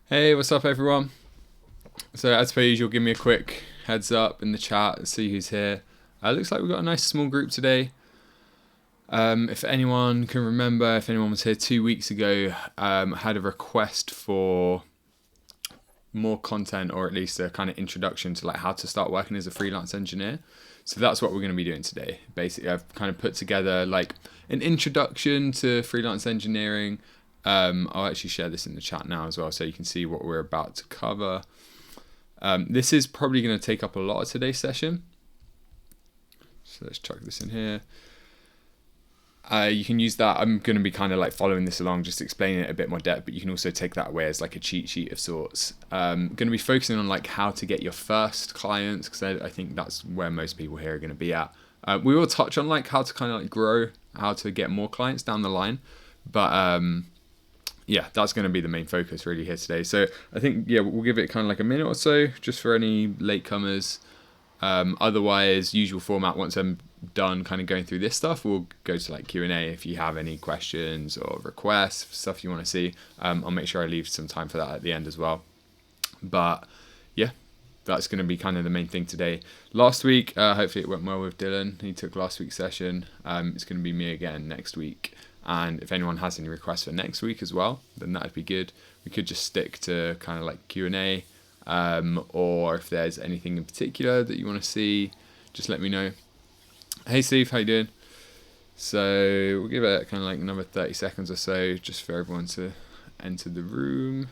Hey, what's up, everyone? So, as per usual, give me a quick heads up in the chat, see who's here. Looks like we've got a nice small group today. If anyone can remember, if anyone was here 2 weeks ago, I had a request for more content, or at least a kind of introduction to like how to start working as a freelance engineer. So that's what we're going to be doing today. Basically, I've kind of put together like an introduction to freelance engineering. I'll actually share this in the chat now as well, so you can see what we're about to cover. This is probably going to take up a lot of today's session. So let's chuck this in here. You can use that. I'm going to be kind of like following this along, just explaining it a bit more depth, but you can also take that away as like a cheat sheet of sorts. Going to be focusing on like how to get your first clients, because I think that's where most people here are going to be at. We will touch on like how to kind of like grow, how to get more clients down the line, but yeah, that's going to be the main focus really here today. So I think, yeah, we'll give it kind of like a minute or so just for any latecomers. Otherwise, usual format, once I'm done kind of going through this stuff, we'll go to like Q&A if you have any questions or requests, stuff you want to see. I'll make sure I leave some time for that at the end as well. But yeah, that's going to be kind of the main thing today. Last week, hopefully it went well with Dylan. He took last week's session. It's going to be me again next week. And if anyone has any requests for next week as well, then that'd be good. We could just stick to kind of like Q&A, or if there's anything in particular that you want to see, just let me know. Hey Steve, how you doing? So we'll give it kind of like another 30 seconds or so just for everyone to enter the room.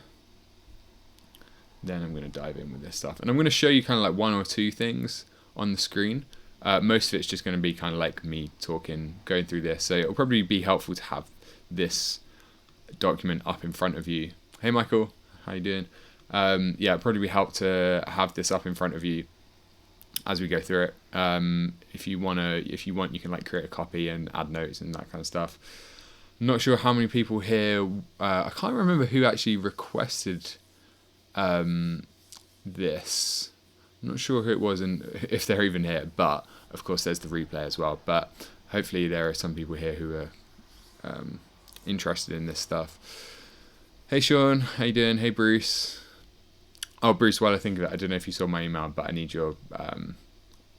Then I'm going to dive in with this stuff. And I'm going to show you kind of like one or two things on the screen. Most of it's just going to be kind of like me talking, going through this. So it'll probably be helpful to have this document up in front of you. Hey Michael, how you doing? Yeah, it'll probably be helpful to have this up in front of you as we go through it. If you want, you can like create a copy and add notes and that kind of stuff. I'm not sure how many people here. I can't remember who actually requested this. I'm not sure who it was and if they're even here, but of course there's the replay as well. But hopefully there are some people here who are interested in this stuff. Hey Sean, how you doing? Hey Bruce. Oh Bruce, while I think of it, I don't know if you saw my email, but I need your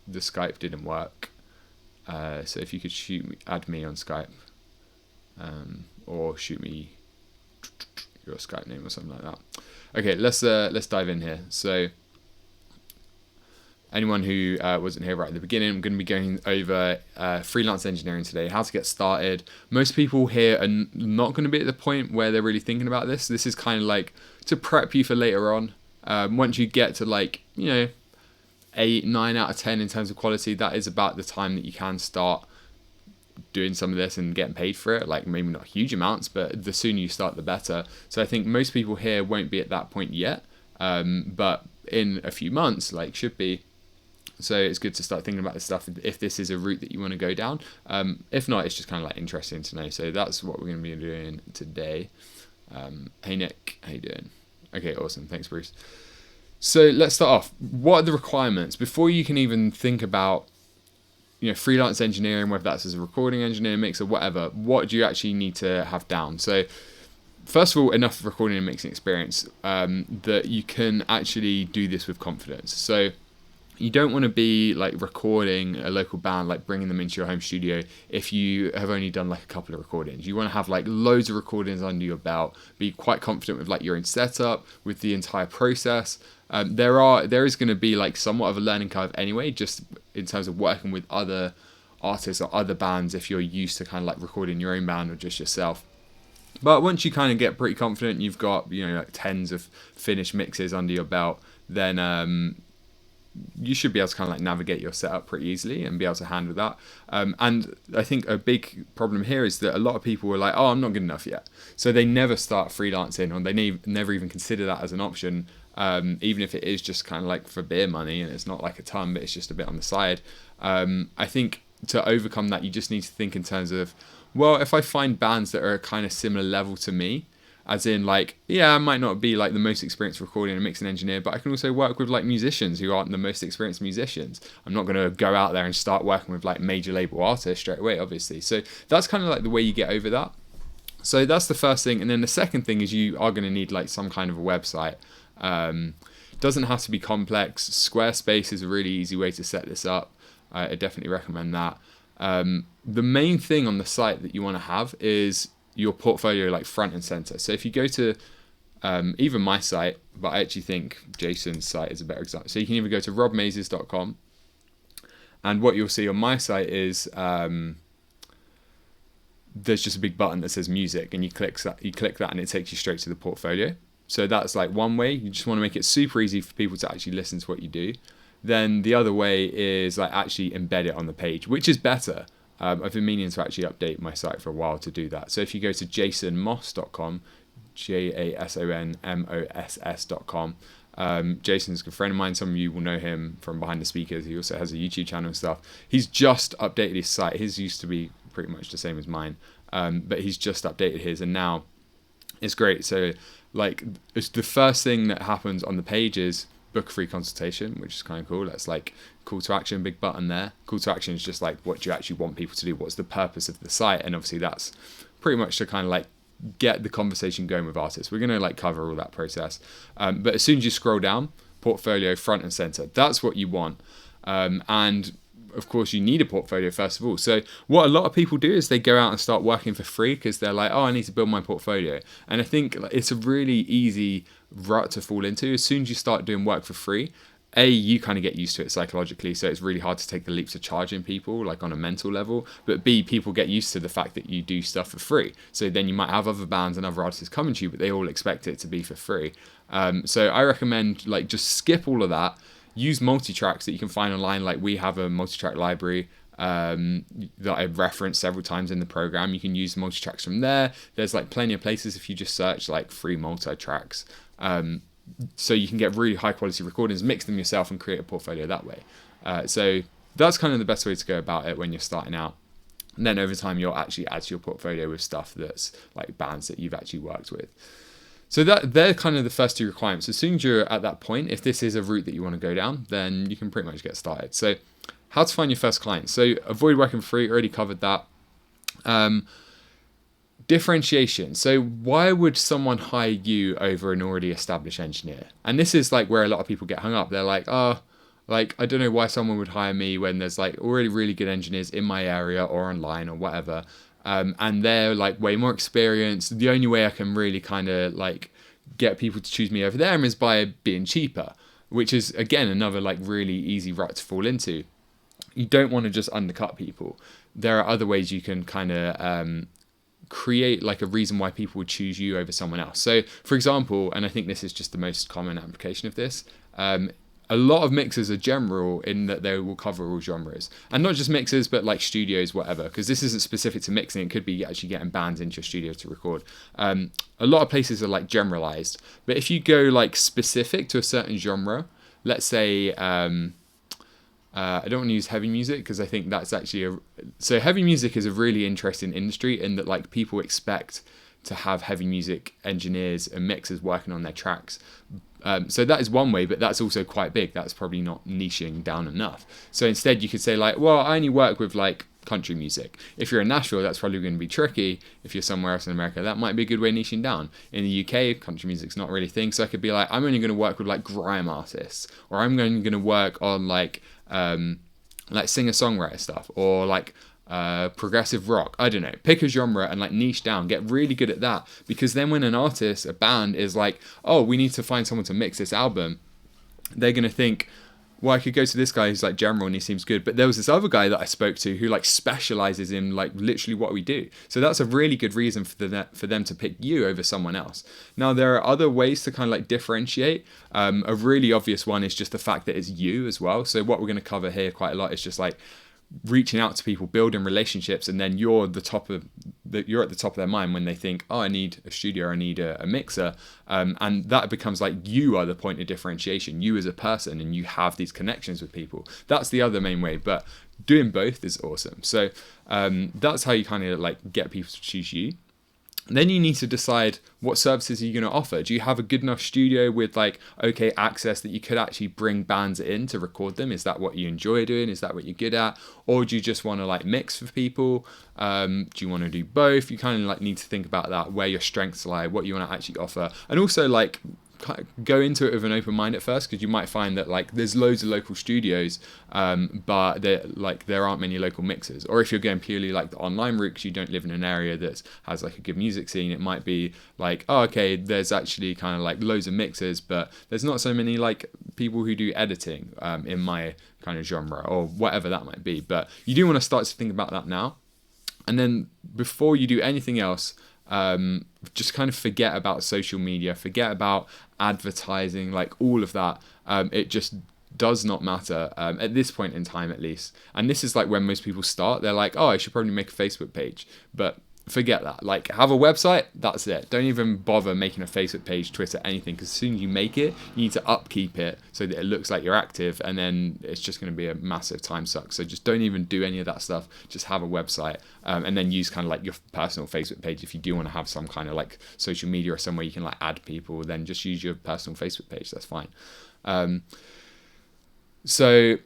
the Skype didn't work, so if you could add me on Skype, or shoot me your Skype name or something like that. Okay, let's dive in here. So anyone who wasn't here right at the beginning, I'm going to be going over freelance engineering today, how to get started. Most people here are not going to be at the point where they're really thinking about this. This is kind of like to prep you for later on. Once you get to like, 8, 9 out of 10 in terms of quality, that is about the time that you can start doing some of this and getting paid for it. Like maybe not huge amounts, but the sooner you start, the better. So I think most people here won't be at that point yet, but in a few months, like should be. So it's good to start thinking about this stuff if this is a route that you want to go down. If not, it's just kind of like interesting to know. So that's what we're going to be doing today. Hey Nick, how you doing? Okay, awesome. Thanks, Bruce. So let's start off. What are the requirements before you can even think about, freelance engineering, whether that's as a recording engineer, mixer, whatever? What do you actually need to have down? So first of all, enough recording and mixing experience that you can actually do this with confidence. So you don't want to be like recording a local band, like bringing them into your home studio if you have only done like a couple of recordings. You want to have like loads of recordings under your belt, be quite confident with like your own setup, with the entire process. There is going to be like somewhat of a learning curve anyway, just in terms of working with other artists or other bands if you're used to kind of like recording your own band or just yourself. But once you kind of get pretty confident, you've got like tens of finished mixes under your belt, then you should be able to kind of like navigate your setup pretty easily and be able to handle that. And I think a big problem here is that a lot of people were like, oh, I'm not good enough yet. So they never start freelancing, or they never even consider that as an option, even if it is just kind of like for beer money and it's not like a ton, but it's just a bit on the side. I think to overcome that, you just need to think in terms of, well, if I find bands that are a kind of similar level to me, as in like, yeah, I might not be like the most experienced recording and mixing engineer, but I can also work with like musicians who aren't the most experienced musicians. I'm not going to go out there and start working with like major label artists straight away, obviously. So that's kind of like the way you get over that. So that's the first thing. And then the second thing is you are going to need like some kind of a website. Doesn't have to be complex. Squarespace is a really easy way to set this up. I definitely recommend that. The main thing on the site that you want to have is your portfolio like front and center. So if you go to even my site, but I actually think Jason's site is a better example. So you can either go to robmazes.com, and what you'll see on my site is there's just a big button that says music, and you click that and it takes you straight to the portfolio. So that's like one way. You just want to make it super easy for people to actually listen to what you do. Then the other way is like actually embed it on the page, which is better. I've been meaning to actually update my site for a while to do that. So if you go to jasonmoss.com, jasonmoss.com, Jason's a good friend of mine. Some of you will know him from Behind the Speakers. He also has a YouTube channel and stuff. He's just updated his site. His used to be pretty much the same as mine, but he's just updated his, and now it's great. So like it's the first thing that happens on the page is book a free consultation, which is kind of cool. That's like call to action, big button there. Call to action is just like what do you actually want people to do, what's the purpose of the site, and obviously that's pretty much to kind of like get the conversation going with artists. We're going to like cover all that process, but as soon as you scroll down, portfolio front and center, that's what you want. And of course you need a portfolio first of all. So what a lot of people do is they go out and start working for free because they're like, oh, I need to build my portfolio. And I think it's a really easy rut to fall into. As soon as you start doing work for free, you kind of get used to it psychologically, so it's really hard to take the leap to charging people like on a mental level, but B, people get used to the fact that you do stuff for free, so then you might have other bands and other artists coming to you, but they all expect it to be for free. So I recommend like just skip all of that, use multi-tracks that you can find online. Like we have a multi-track library that I've referenced several times in the program. You can use multi-tracks from there. There's like plenty of places if you just search like free multi-tracks, so you can get really high quality recordings, mix them yourself and create a portfolio that way. So that's kind of the best way to go about it when you're starting out. And then over time you'll actually add to your portfolio with stuff that's like bands that you've actually worked with. So they're kind of the first two requirements. As soon as you're at that point, if this is a route that you want to go down, then you can pretty much get started. So how to find your first client. So avoid working for free, already covered that. Differentiation. So why would someone hire you over an already established engineer? And this is like where a lot of people get hung up. They're like, oh, like, I don't know why someone would hire me when there's like already really good engineers in my area or online or whatever. And they're like way more experienced. The only way I can really kind of like get people to choose me over them is by being cheaper, which is again another like really easy rut to fall into. You don't want to just undercut people. There are other ways you can kind of create like a reason why people would choose you over someone else. So for example, and I think this is just the most common application of this, a lot of mixers are general in that they will cover all genres, and not just mixers but like studios, whatever, because this isn't specific to mixing. It could be actually getting bands into your studio to record. A lot of places are like generalized, but if you go like specific to a certain genre, let's say I don't want to use heavy music because I think that's actually so heavy music is a really interesting industry in that like people expect to have heavy music engineers and mixers working on their tracks. So that is one way, but that's also quite big. That's probably not niching down enough. So instead you could say like, well, I only work with like country music. If you're in Nashville, that's probably going to be tricky. If you're somewhere else in America, that might be a good way niching down. In the UK, country music's not really a thing. So I could be like, I'm only going to work with like grime artists, or I'm only going to work on like singer-songwriter stuff, or like progressive rock. I don't know, pick a genre and like niche down, get really good at that, because then when an artist, a band is like, oh, we need to find someone to mix this album, they're gonna think, well, I could go to this guy who's like general and he seems good, but there was this other guy that I spoke to who like specializes in like literally what we do. So that's a really good reason for them to pick you over someone else. Now there are other ways to kind of like differentiate. A really obvious one is just the fact that it's you as well. So what we're going to cover here quite a lot is just like reaching out to people, building relationships, and then you're at the top of their mind when they think, oh, I need a studio, I need a mixer, and that becomes like you are the point of differentiation, you as a person, and you have these connections with people. That's the other main way, but doing both is awesome. So that's how you kind of like get people to choose you. Then you need to decide what services are you going to offer. Do you have a good enough studio with like okay access that you could actually bring bands in to record them? Is that what you enjoy doing? Is that what you're good at? Or do you just want to like mix for people? Do you want to do both? You kind of like need to think about that, where your strengths lie, what you want to actually offer, and also like go into it with an open mind at first, because you might find that like there's loads of local studios, but there aren't many local mixers. Or if you're going purely like the online route because you don't live in an area that has like a good music scene, it might be like, oh okay, there's actually kind of like loads of mixers, but there's not so many like people who do editing in my kind of genre or whatever that might be. But you do want to start to think about that now, and then before you do anything else, just kind of forget about social media, forget about advertising, like all of that. It just does not matter at this point in time, at least. And this is like when most people start, they're like, oh, I should probably make a Facebook page, but forget that. Like, have a website, that's it. Don't even bother making a Facebook page, Twitter, anything, because as soon as you make it, you need to upkeep it so that it looks like you're active, and then it's just going to be a massive time suck. So just don't even do any of that stuff. Just have a website, and then use kind of like your personal Facebook page. If you do want to have some kind of like social media or somewhere you can like add people, then just use your personal Facebook page. That's fine. So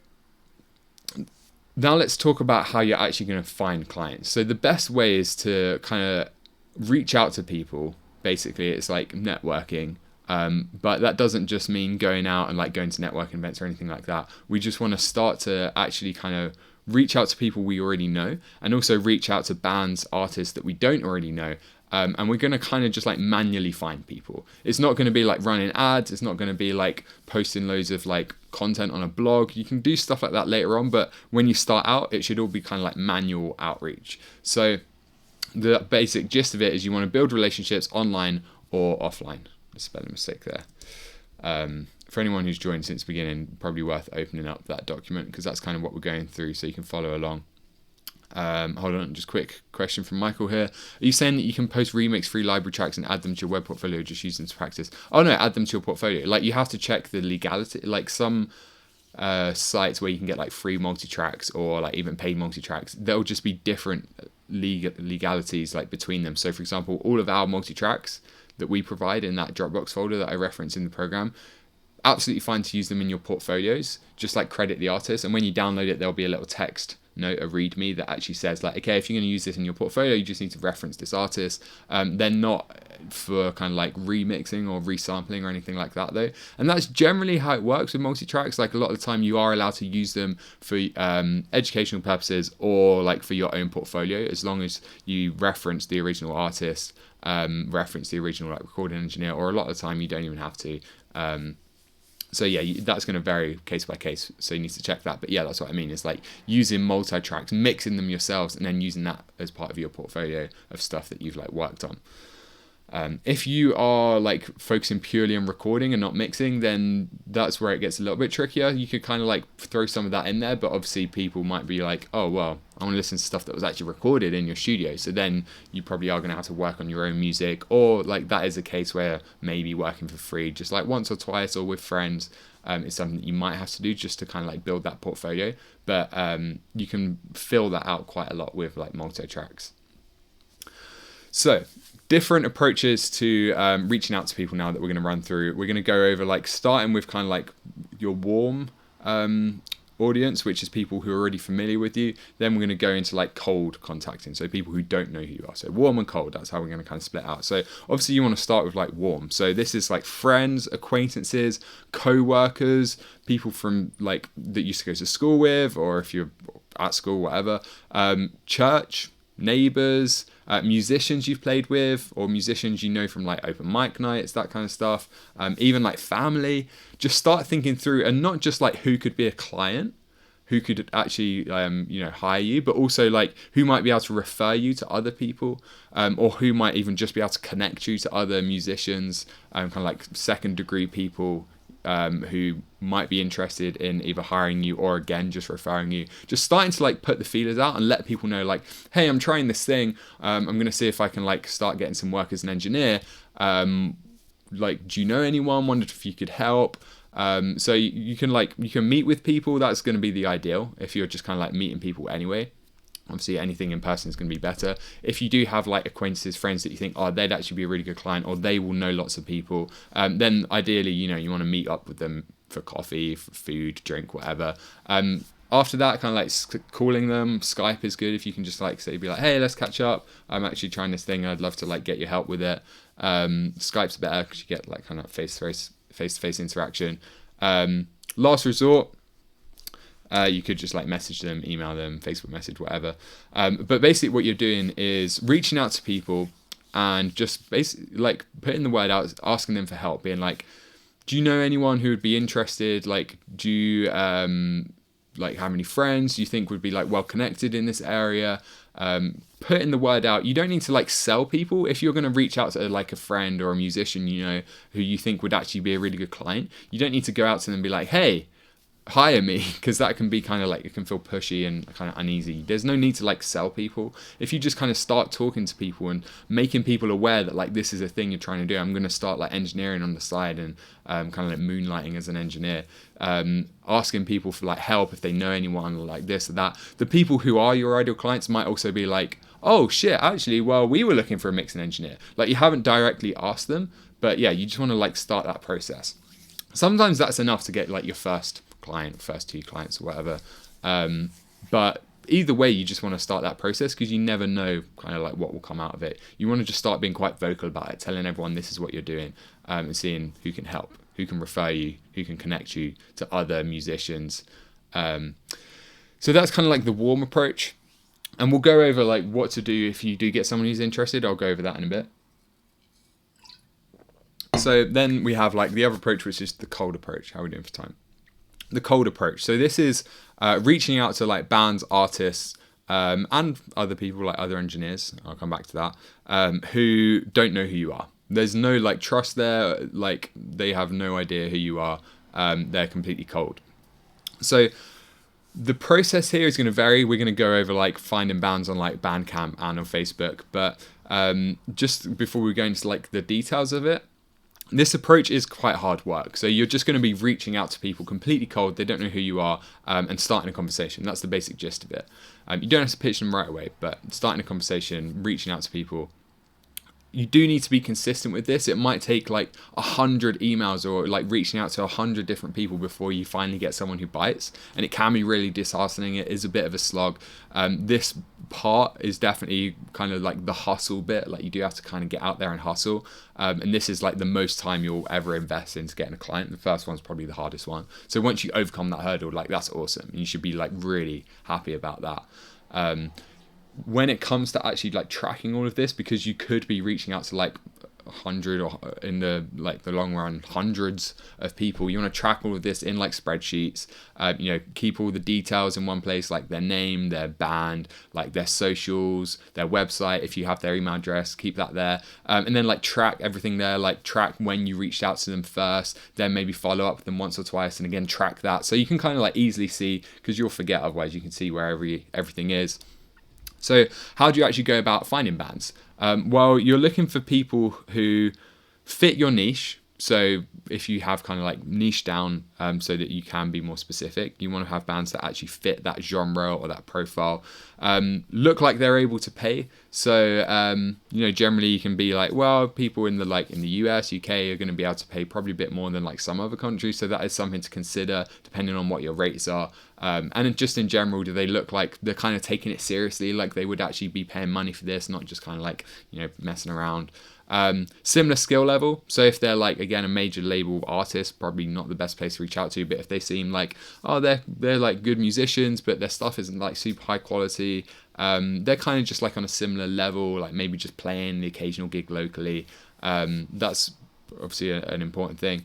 now let's talk about how you're actually going to find clients. So the best way is to kind of reach out to people. Basically, it's like networking. But that doesn't just mean going out and like going to networking events or anything like that. We just want to start to actually kind of reach out to people we already know, and also reach out to bands, artists that we don't already know. And we're going to kind of just like manually find people. It's not going to be like running ads. It's not going to be like posting loads of like content on a blog. You can do stuff like that later on, but when you start out, it should all be kind of like manual outreach. So the basic gist of it is you want to build relationships online or offline. Spelling mistake there. For anyone who's joined since the beginning, probably worth opening up that document, because that's kind of what we're going through, so you can follow along. Hold on, just quick question from Michael here. Are you saying that you can post remix free library tracks and add them to your web portfolio, just use them to practice? Oh no, add them to your portfolio. Like, you have to check the legality. Like some sites where you can get like free multi-tracks or like even paid multi-tracks, there'll just be different legalities like between them. So for example, all of our multi-tracks that we provide in that Dropbox folder that I reference in the program, absolutely fine to use them in your portfolios. Just like credit the artist, and when you download it, there'll be a little text note, a readme that actually says like, okay, if you're going to use this in your portfolio, you just need to reference this artist. They're not for kind of like remixing or resampling or anything like that though, and that's generally how it works with multi-tracks. Like a lot of the time you are allowed to use them for educational purposes or like for your own portfolio, as long as you reference the original artist, reference the original like recording engineer, or a lot of the time you don't even have to. So yeah, that's going to vary case by case, so you need to check that. But yeah, that's what I mean. It's like using multi-tracks, mixing them yourselves, and then using that as part of your portfolio of stuff that you've like worked on. If you are like focusing purely on recording and not mixing, then that's where it gets a little bit trickier. You could kind of like throw some of that in there, but obviously people might be like, oh well, I want to listen to stuff that was actually recorded in your studio. So then you probably are going to have to work on your own music, or like that is a case where maybe working for free, just like once or twice or with friends, is something that you might have to do just to kind of like build that portfolio. But you can fill that out quite a lot with like multi-tracks. So different approaches to reaching out to people now that we're going to run through. We're going to go over like starting with kind of like your warm audience, which is people who are already familiar with you. Then we're going to go into like cold contacting, so people who don't know who you are. So warm and cold, that's how we're going to kind of split out. So obviously you want to start with like warm. So this is like friends, acquaintances, co-workers, people from like that you used to go to school with, or if you're at school, whatever, church, neighbors, musicians you've played with, or musicians you know from like open mic nights, that kind of stuff, even like family. Just start thinking through, and not just like who could be a client, who could actually hire you, but also like who might be able to refer you to other people, or who might even just be able to connect you to other musicians, kind of like second degree people who might be interested in either hiring you or again just referring you. Just starting to like put the feelers out and let people know like, hey, I'm trying this thing, I'm gonna see if I can like start getting some work as an engineer, like do you know anyone, wondered if you could help. So you can meet with people. That's going to be the ideal if you're just kind of like meeting people anyway. Obviously, anything in person is going to be better. If you do have like acquaintances, friends that you think, oh, they'd actually be a really good client, or they will know lots of people, then ideally, you know, you want to meet up with them for coffee, for food, drink, whatever. After that, kind of like calling them. Skype is good if you can just like say, be like, hey, let's catch up. I'm actually trying this thing. I'd love to like get your help with it. Skype's better because you get like kind of face-to-face interaction. Last resort, you could just like message them, email them, Facebook message, whatever. But basically what you're doing is reaching out to people and just basically like putting the word out, asking them for help, being like, do you know anyone who would be interested? Like, do you like how many friends you think would be like well connected in this area? Putting the word out. You don't need to like sell people. If you're going to reach out to like a friend or a musician, you know, who you think would actually be a really good client, you don't need to go out to them and be like, hey, hire me, because that can be kind of like, it can feel pushy and kind of uneasy. There's no need to like sell people. If you just kind of start talking to people and making people aware that like this is a thing you're trying to do. I'm going to start like engineering on the side and kind of like moonlighting as an engineer, asking people for like help if they know anyone or like this or that. The people who are your ideal clients might also be like, oh shit, actually, well, we were looking for a mixing engineer. Like, you haven't directly asked them, but yeah, you just want to like start that process. Sometimes that's enough to get like your first client, first 2 clients or whatever. But either way, you just want to start that process because you never know kind of like what will come out of it. You want to just start being quite vocal about it, telling everyone this is what you're doing, and seeing who can help, who can refer you, who can connect you to other musicians. So that's kind of like the warm approach. And we'll go over like what to do if you do get someone who's interested. I'll go over that in a bit. So then we have like the other approach, which is the cold approach. How are we doing for time? The cold approach. So this is reaching out to like bands, artists, and other people, like other engineers, I'll come back to that, who don't know who you are. There's no like trust there. Like, they have no idea who you are. They're completely cold. So the process here is going to vary. We're going to go over like finding bands on like Bandcamp and on Facebook. But just before we go into like the details of it, this approach is quite hard work. So you're just going to be reaching out to people completely cold. They don't know who you are, and starting a conversation. That's the basic gist of it. You don't have to pitch them right away, but starting a conversation, reaching out to people. You do need to be consistent with this. It might take like 100 emails or like reaching out to 100 different people before you finally get someone who bites. And it can be really disheartening. It is a bit of a slog. This part is definitely kind of like the hustle bit. Like, you do have to kind of get out there and hustle. And this is like the most time you'll ever invest into getting a client. The first one's probably the hardest one. So once you overcome that hurdle, like, that's awesome. You should be like really happy about that. When it comes to actually like tracking all of this, because you could be reaching out to like 100 or in the like the long run hundreds of people, you want to track all of this in like spreadsheets. Keep all the details in one place, like their name, their band, like their socials, their website. If you have their email address, keep that there, and then like track everything there. Like, track when you reached out to them first, then maybe follow up with them once or twice, and again track that, so you can kind of like easily see, because you'll forget otherwise. You can see where everything is. So how do you actually go about finding bands? Well, you're looking for people who fit your niche. So if you have kind of like niche down, so that you can be more specific, you want to have bands that actually fit that genre or that profile, look like they're able to pay. So, generally you can be like, well, people in the US, UK are going to be able to pay probably a bit more than like some other countries. So that is something to consider depending on what your rates are. And just in general, do they look like they're kind of taking it seriously? Like, they would actually be paying money for this, not just kind of like, messing around. Similar skill level. So if they're like, again, a major label artist, probably not the best place to reach out to. But if they seem like, oh, they're like good musicians, but their stuff isn't like super high quality, they're kind of just like on a similar level, like maybe just playing the occasional gig locally. That's obviously an important thing.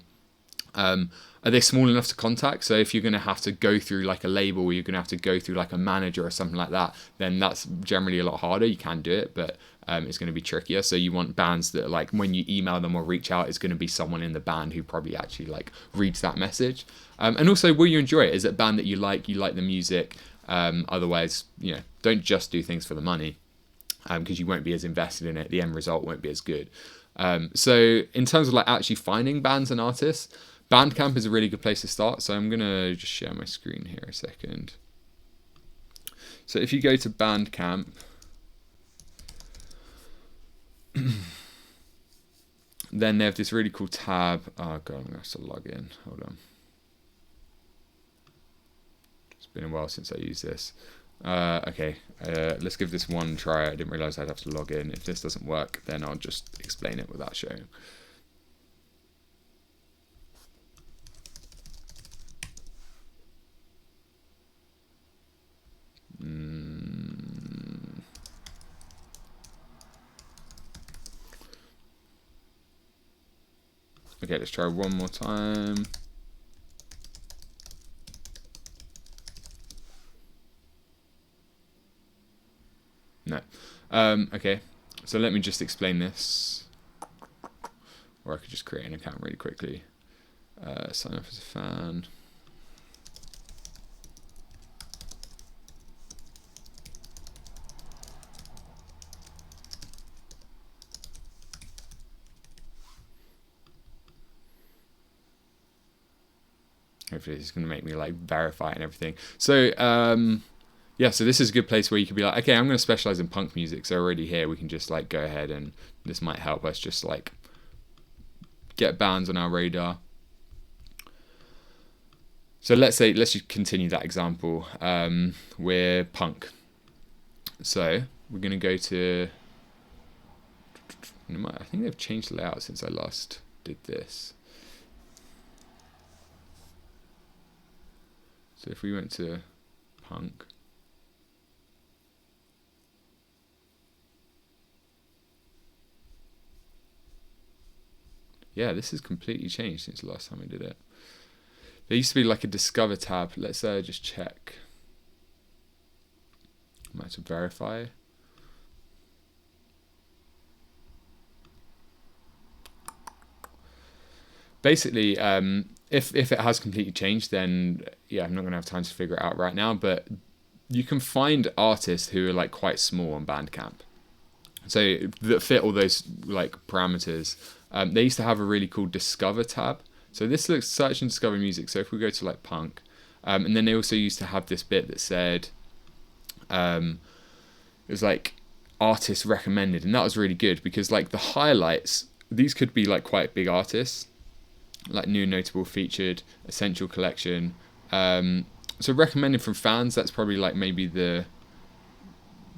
Are they small enough to contact? So if you're going to have to go through like a label, or you're going to have to go through like a manager or something like that, then that's generally a lot harder. You can do it, but it's going to be trickier. So you want bands that, like, when you email them or reach out, it's going to be someone in the band who probably actually like reads that message. And also, will you enjoy it? Is it a band that you like the music? Otherwise, don't just do things for the money, because you won't be as invested in it. The end result won't be as good. So in terms of like actually finding bands and artists, Bandcamp is a really good place to start. So I'm going to just share my screen here a second. So if you go to Bandcamp, then they have this really cool tab. Oh god, I'm gonna have to log in. Hold on. It's been a while since I used this. Okay, let's give this one try. I didn't realize I'd have to log in. If this doesn't work, then I'll just explain it without showing. Okay, let's try one more time. No. Okay, so let me just explain this. Or I could just create an account really quickly. Sign up as a fan. Hopefully it's going to make me like verify and everything. So yeah, so this is a good place where you could be like, okay, I'm going to specialize in punk music. So already here we can just like go ahead, and this might help us just like get bands on our radar. So let's just continue that example. We're punk. So we're going to go to, I think they've changed the layout since I last did this. So if we went to punk, yeah, this has completely changed since the last time I did it. There used to be like a discover tab. Let's just check. I might have to verify. Basically, if it has completely changed, then yeah, I'm not going to have time to figure it out right now, but you can find artists who are like quite small on Bandcamp, so that fit all those like parameters. They used to have a really cool discover tab. So this looks search and discover music. So if we go to like punk, and then they also used to have this bit that said it was like artists recommended, and that was really good because like the highlights, these could be like quite big artists, like new, notable, featured, essential collection. So recommended from fans, that's probably like maybe the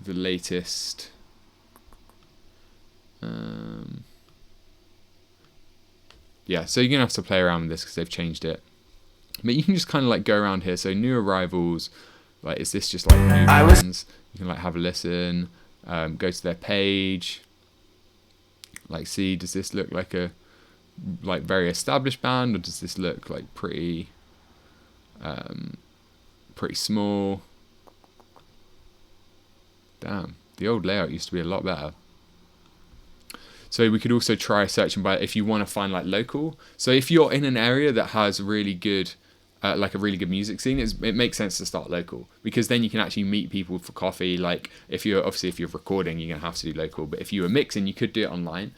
latest. Yeah, so you're gonna have to play around with this because they've changed it. But you can just kind of like go around here. So new arrivals, like is this just like new bands? You can like have a listen, go to their page, like see, does this look like a like very established band, or does this look like pretty small? Damn, the old layout used to be a lot better. So we could also try searching by, if you want to find like local. So if you're in an area that has really good, like a really good music scene, it makes sense to start local, because then you can actually meet people for coffee. Like if you're recording, you're gonna have to do local. But if you were mixing, you could do it online.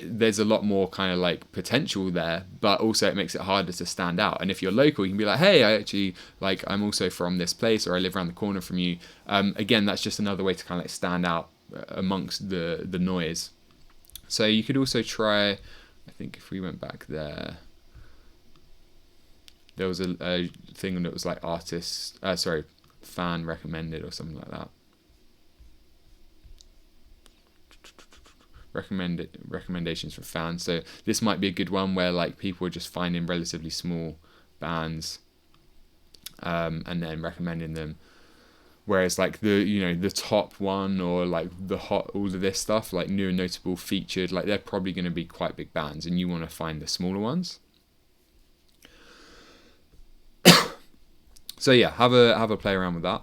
There's a lot more kind of like potential there, but also it makes it harder to stand out. And if you're local, you can be like, hey, I actually like, I'm also from this place, or I live around the corner from you. Again, that's just another way to kind of like stand out amongst the noise. So you could also try, I think if we went back there was a thing that was like fan recommended or something like that. Recommendations for fans. So this might be a good one where like people are just finding relatively small bands and then recommending them. Whereas like the top one, or like the hot, all of this stuff, like new and notable, featured, like they're probably going to be quite big bands, and you want to find the smaller ones. So yeah, have a play around with that.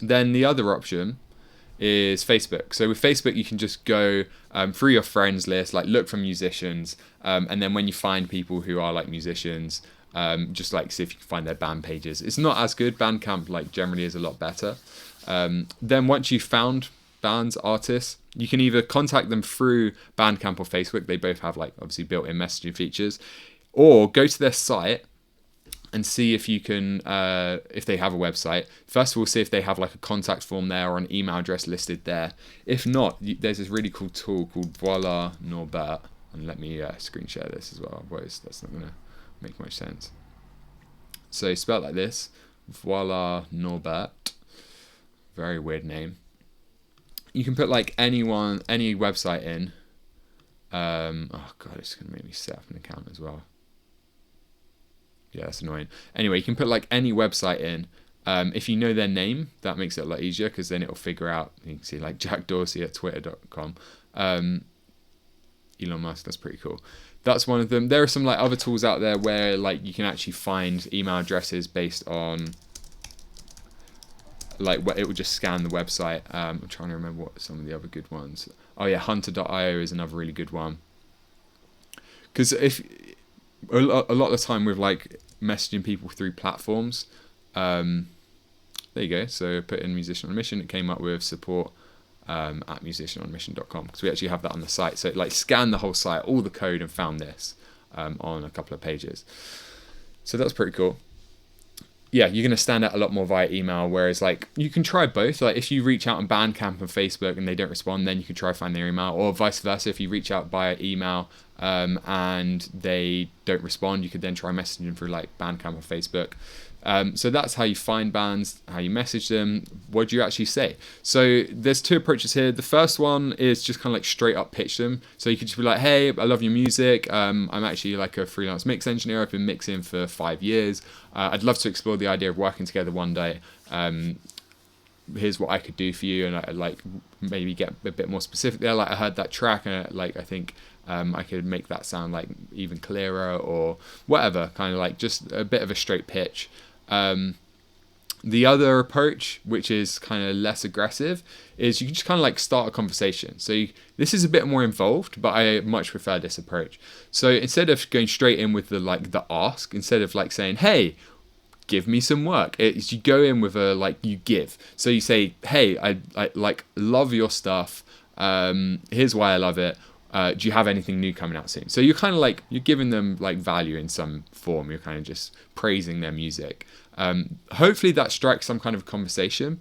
Then the other option is Facebook. So with Facebook, you can just go through your friends list, like look for musicians, and then when you find people who are like musicians, just like see if you can find their band pages. It's not as good. Bandcamp like generally is a lot better. Then once you've found bands, artists, you can either contact them through Bandcamp or Facebook. They both have like obviously built-in messaging features, or go to their site and see if you can, if they have a website. First of all, see if they have like a contact form there or an email address listed there. If not, there's this really cool tool called Voila Norbert. And let me screen share this as well, otherwise that's not going to make much sense. So spelled like this, Voila Norbert. Very weird name. You can put like any website in. Oh god, it's going to make me set up an account as well. Yeah, that's annoying. Anyway, you can put like any website in. If you know their name, that makes it a lot easier, because then it'll figure out. You can see like Jack Dorsey at twitter.com. Elon Musk, that's pretty cool. That's one of them. There are some like other tools out there where like you can actually find email addresses based on like what it will just scan the website. I'm trying to remember what some of the other good ones. Oh yeah, Hunter.io is another really good one. Because if a lot of the time with like messaging people through platforms, there you go. So I put in Musician on a Mission. It came up with support at musicianonmission.com, because we actually have that on the site. So it like scanned the whole site, all the code, and found this on a couple of pages. So that's pretty cool. Yeah, you're going to stand out a lot more via email, whereas like you can try both. Like if you reach out on Bandcamp and Facebook and they don't respond, then you can try find their email, or vice versa. If you reach out via email and they don't respond, you could then try messaging them through like Bandcamp or Facebook. So that's how you find bands, how you message them. What do you actually say? So there's two approaches here. The first one is just kind of like straight up pitch them. So you could just be like, hey, I love your music. I'm actually like a freelance mix engineer. I've been mixing for 5 years. I'd love to explore the idea of working together one day. Here's what I could do for you. And I like maybe get a bit more specific there. Like I heard that track and like I think I could make that sound like even clearer or whatever. Kind of like just a bit of a straight pitch. The other approach, which is kind of less aggressive, is you can just kind of like start a conversation. So this is a bit more involved, but I much prefer this approach. So instead of going straight in with the ask, instead of like saying, hey, give me some work, you go in with you give. So you say, hey, I like love your stuff. Here's why I love it. Do you have anything new coming out soon? So you're kind of like, you're giving them like value in some form. You're kind of just praising their music. Hopefully that strikes some kind of conversation.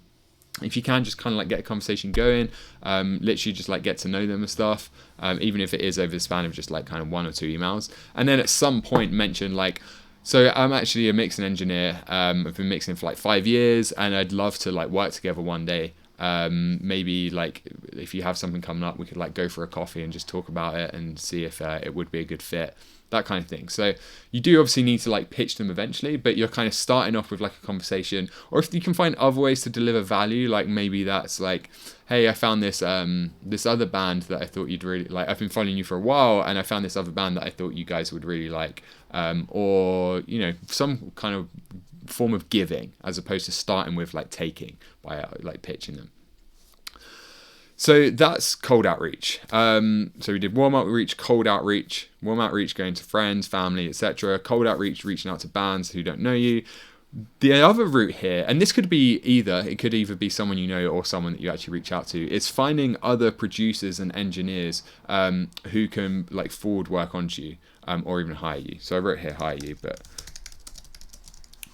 If you can just kind of like get a conversation going, literally just like get to know them and stuff, even if it is over the span of just like kind of 1 or 2 emails. And then at some point mention like, so I'm actually a mixing engineer. I've been mixing for like 5 years and I'd love to like work together one day. Maybe like if you have something coming up, we could like go for a coffee and just talk about it and see if it would be a good fit, that kind of thing. So you do obviously need to like pitch them eventually, but you're kind of starting off with like a conversation. Or if you can find other ways to deliver value, like maybe that's like, hey, I found this this other band that I thought you'd really like. I've been following you for a while and I found this other band that I thought you guys would really like, or you know, some kind of form of giving as opposed to starting with like taking by like pitching them. So that's cold outreach. So we did warm outreach, cold outreach, warm outreach going to friends, family, etc. Cold outreach, reaching out to bands who don't know you. The other route here, and this could be it could either be someone you know or someone that you actually reach out to, is finding other producers and engineers who can like forward work onto you or even hire you. So I wrote here hire you, but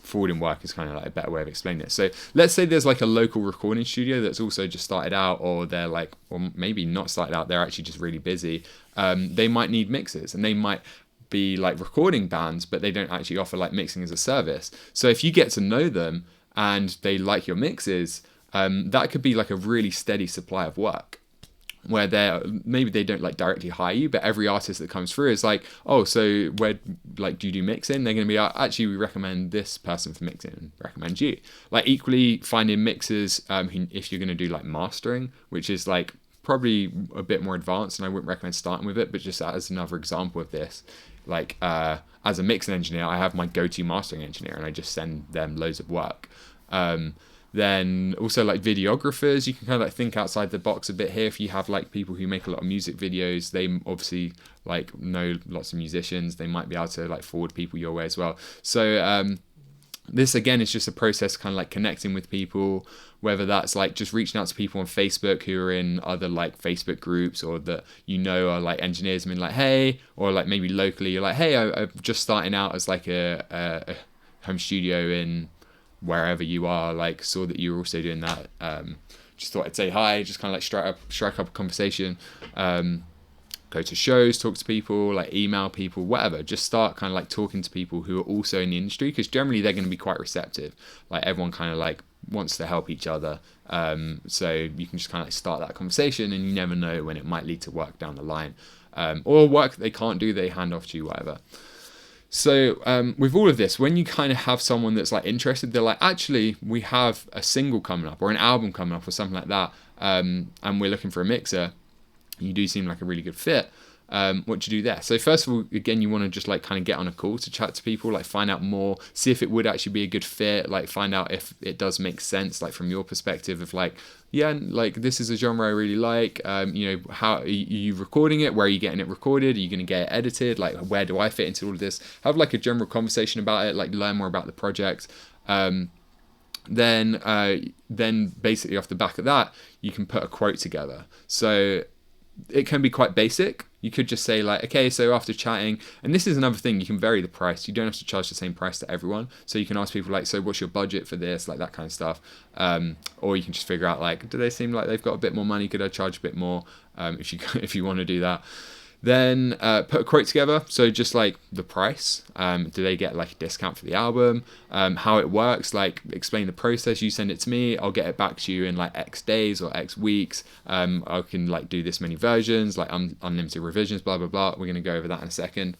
forwarding work is kind of like a better way of explaining it. So let's say there's like a local recording studio that's also just started out, or they're like, or maybe not started out, they're actually just really busy. They might need mixers and they might be like recording bands, but they don't actually offer like mixing as a service. So if you get to know them and they like your mixes, that could be like a really steady supply of work, where maybe they don't like directly hire you, but every artist that comes through is like, oh, so where like do you do mixing? They're going to be actually, we recommend this person for mixing and recommend you. Like equally finding mixers if you're going to do like mastering, which is like probably a bit more advanced, and I wouldn't recommend starting with it, but just as another example of this, like as a mixing engineer, I have my go-to mastering engineer and I just send them loads of work. Then also like videographers, you can kind of like think outside the box a bit here. If you have like people who make a lot of music videos, they obviously like know lots of musicians, they might be able to like forward people your way as well. So this again is just a process kind of like connecting with people, whether that's like just reaching out to people on Facebook who are in other like Facebook groups, or that you know are like engineers and being like, hey, or like maybe locally you're like, hey, I'm just starting out as like a home studio in wherever you are, like saw that you were also doing that, just thought I'd say hi, just kind of like strike up a conversation. Go to shows, talk to people, like email people, whatever. Just start kind of like talking to people who are also in the industry, because generally they're going to be quite receptive. Like everyone kind of like wants to help each other. So you can just kind of like start that conversation, and you never know when it might lead to work down the line, or work they can't do, they hand off to you, whatever. So with all of this, when you kind of have someone that's like interested, they're like, actually, we have a single coming up or an album coming up or something like that, and we're looking for a mixer. You do seem like a really good fit. What do you do there? So first of all, again, you want to just like kind of get on a call to chat to people, like find out more, see if it would actually be a good fit, like find out if it does make sense, like from your perspective of like, yeah, like this is a genre I really like. How are you recording it? Where are you getting it recorded? Are you going to get it edited? Like, where do I fit into all of this? Have like a general conversation about it, like learn more about the project. Then basically off the back of that, you can put a quote together. So it can be quite basic. You could just say like, okay, so after chatting, and this is another thing, you can vary the price. You don't have to charge the same price to everyone. So you can ask people like, so what's your budget for this? Like that kind of stuff. Or you can just figure out like, do they seem like they've got a bit more money? Could I charge a bit more? If you want to do that. Then put a quote together. So just like the price, do they get like a discount for the album, how it works, like explain the process. You send it to me, I'll get it back to you in like X days or X weeks. I can like do this many versions, like unlimited revisions, blah blah blah. We're going to go over that in a second.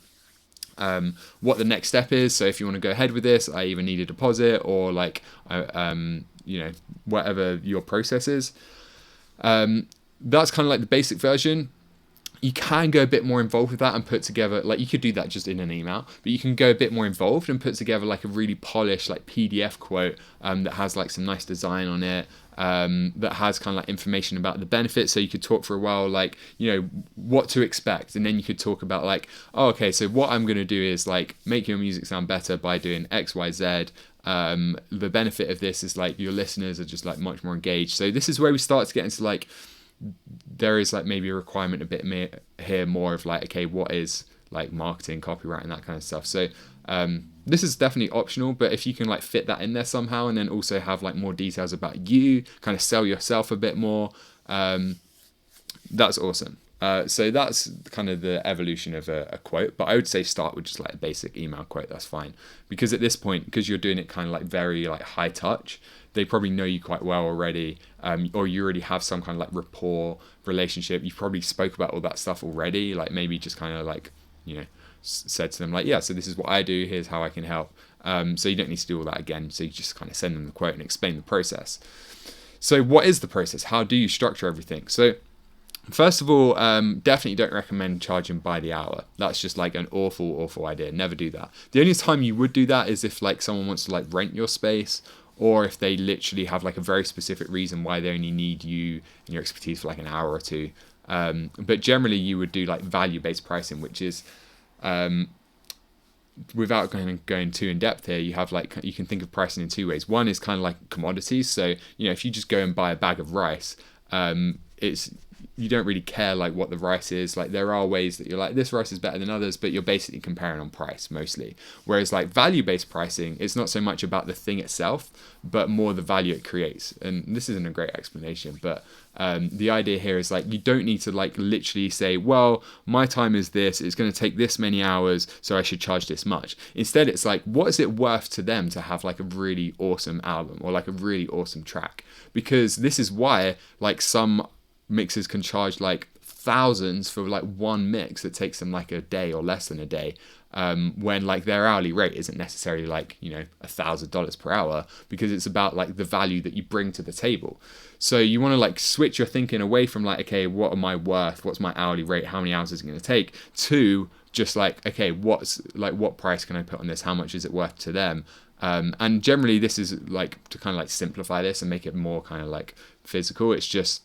What the next step is. So if you want to go ahead with this, I either need a deposit or like whatever your process is. That's kind of like the basic version. You can go a bit more involved with that and put together, like you could do that just in an email, but you can go a bit more involved and put together like a really polished like PDF quote that has like some nice design on it, that has kind of like information about the benefits. So you could talk for a while, like, what to expect. And then you could talk about like, oh, okay, so what I'm going to do is like make your music sound better by doing X, Y, Z. The benefit of this is like your listeners are just like much more engaged. So this is where we start to get into like, there is like maybe a requirement a bit here more of like, okay, what is like marketing, copyright, and that kind of stuff. So this is definitely optional, but if you can like fit that in there somehow, and then also have like more details about you, kind of sell yourself a bit more, that's awesome. So that's kind of the evolution of a quote, but I would say start with just like a basic email quote. That's fine, because at this point, because you're doing it kind of like very like high touch, they probably know you quite well already, or you already have some kind of like rapport relationship. You probably spoke about all that stuff already, like maybe just kind of like, said to them like, yeah, so this is what I do, here's how I can help. So you don't need to do all that again. So you just kind of send them the quote and explain the process. So what is the process? How do you structure everything? So first of all, definitely don't recommend charging by the hour. That's just like an awful idea. Never do that. The only time you would do that is if like someone wants to like rent your space, or if they literally have like a very specific reason why they only need you and your expertise for like an hour or two. But generally you would do like value-based pricing, which is, without going too in depth here, you have like, you can think of pricing in two ways. One is kind of like commodities. So, if you just go and buy a bag of rice, you don't really care like what the rice is. Like there are ways that you're like, this rice is better than others, but you're basically comparing on price mostly. Whereas like value-based pricing, it's not so much about the thing itself, but more the value it creates. And this isn't a great explanation, but the idea here is like, you don't need to like literally say, well, my time is this, it's going to take this many hours, so I should charge this much. Instead, it's like, what is it worth to them to have like a really awesome album or like a really awesome track? Because this is why like some mixers can charge like thousands for like one mix that takes them like a day or less than a day, when like their hourly rate isn't necessarily like $1,000 per hour, because it's about like the value that you bring to the table. So you want to like switch your thinking away from like, okay, what am I worth, what's my hourly rate, how many hours is it going to take, to just like, okay, what price can I put on this, how much is it worth to them? And generally this is like to kind of like simplify this and make it more kind of like physical. It's just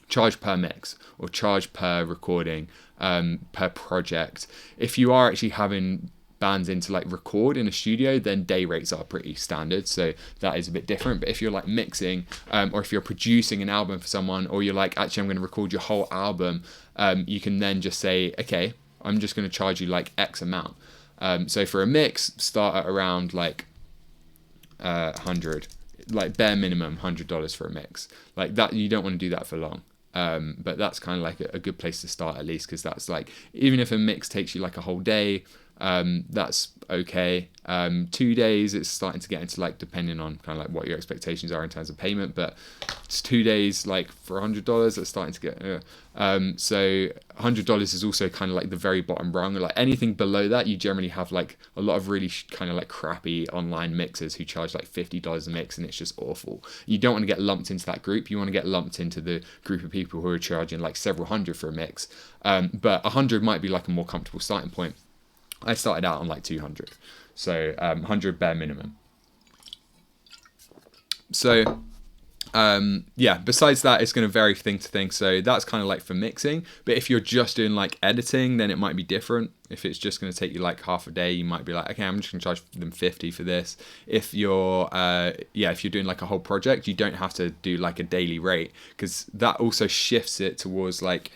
charge per mix or charge per recording, per project. If you are actually having bands in to like record in a studio, then day rates are pretty standard, so that is a bit different. But if you're like mixing, or if you're producing an album for someone, or you're like, actually I'm going to record your whole album, you can then just say, okay, I'm just going to charge you like X amount. So for a mix, start at around like 100, like bare minimum $100 for a mix. Like that, you don't want to do that for long. But that's kind of like a good place to start, at least, because that's like, even if a mix takes you like a whole day, that's okay. 2 days, it's starting to get into like, depending on kind of like what your expectations are in terms of payment, but it's 2 days like for $100, that's starting to get so $100 is also kind of like the very bottom rung. Like anything below that, you generally have like a lot of really kind of like crappy online mixers who charge like $50 a mix, and it's just awful. You don't want to get lumped into that group. You want to get lumped into the group of people who are charging like several hundred for a mix, but 100 might be like a more comfortable starting point. I started out on like 200, so 100 bare minimum. So yeah, besides that, it's going to vary thing to thing. So that's kind of like for mixing. But if you're just doing like editing, then it might be different. If it's just going to take you like half a day, you might be like, okay, I'm just going to charge them 50 for this. If you're if you're doing like a whole project, you don't have to do like a daily rate, because that also shifts it towards like,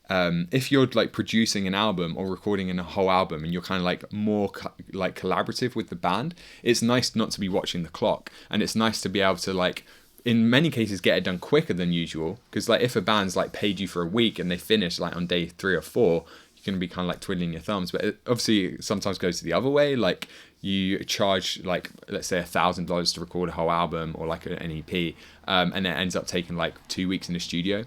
if you're like producing an album or recording in a whole album, and you're kind of like more like collaborative with the band, it's nice not to be watching the clock, and it's nice to be able to like, in many cases, get it done quicker than usual. Because like if a band's like paid you for a week and they finish like on day 3 or 4, you're going to be kind of like twiddling your thumbs. But it obviously sometimes goes to the other way. Like you charge like, let's say $1,000 to record a whole album or like an EP, and it ends up taking like 2 weeks in the studio.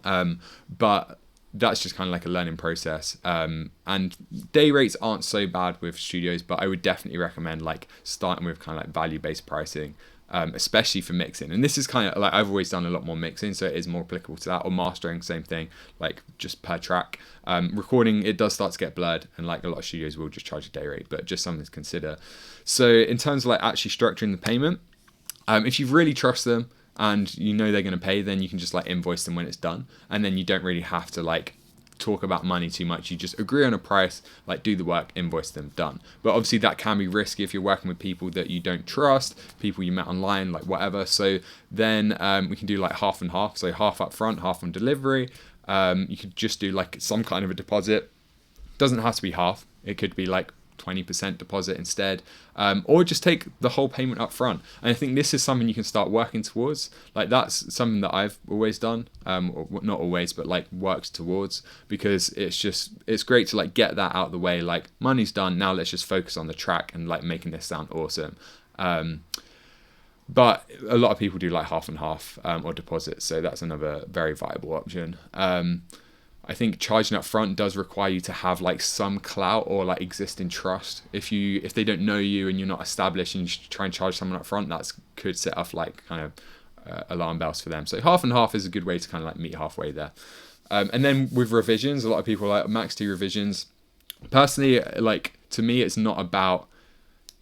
But that's just kind of like a learning process. And day rates aren't so bad with studios, but I would definitely recommend like starting with kind of like value-based pricing, especially for mixing. And this is kind of like, I've always done a lot more mixing, so it is more applicable to that. Or mastering, same thing, like just per track. Recording, it does start to get blurred, and like a lot of studios will just charge a day rate, but just something to consider. So in terms of like actually structuring the payment, if you really trust them and you know they're going to pay, then you can just like invoice them when it's done, and then you don't really have to like talk about money too much. You just agree on a price, like do the work, invoice them, done. But obviously that can be risky if you're working with people that you don't trust, people you met online, like whatever. So then we can do like half and half, so half up front, half on delivery. You could just do like some kind of a deposit. Doesn't have to be half, it could be like 20% deposit instead, or just take the whole payment up front. And I think this is something you can start working towards. Like that's something that I've always done, or not always, but like worked towards, because it's great to like get that out of the way. Like money's done, now let's just focus on the track and like making this sound awesome. But a lot of people do like half and half, or deposits, so that's another very viable option. I think charging up front does require you to have like some clout or like existing trust. If they don't know you and you're not established and you try and charge someone up front, that could set off like kind of alarm bells for them. So half and half is a good way to kind of like meet halfway there. And then with revisions, a lot of people like max 2 revisions. Personally, like to me, it's not about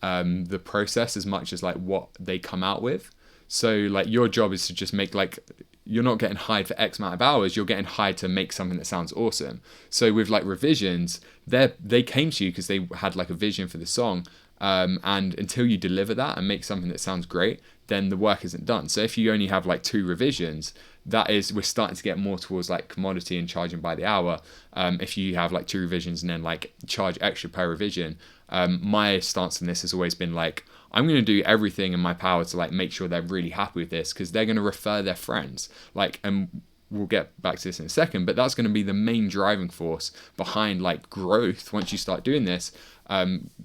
the process as much as like what they come out with. So like your job is to just make like, you're not getting hired for X amount of hours, you're getting hired to make something that sounds awesome. So with like revisions, they came to you because they had like a vision for the song, and until you deliver that and make something that sounds great, then the work isn't done. So if you only have like 2 revisions, we're starting to get more towards like commodity and charging by the hour. If you have like 2 revisions and then like charge extra per revision, my stance on this has always been like, I'm going to do everything in my power to like make sure they're really happy with this, because they're going to refer their friends. Like, and we'll get back to this in a second, but that's going to be the main driving force behind like growth. Once you start doing this,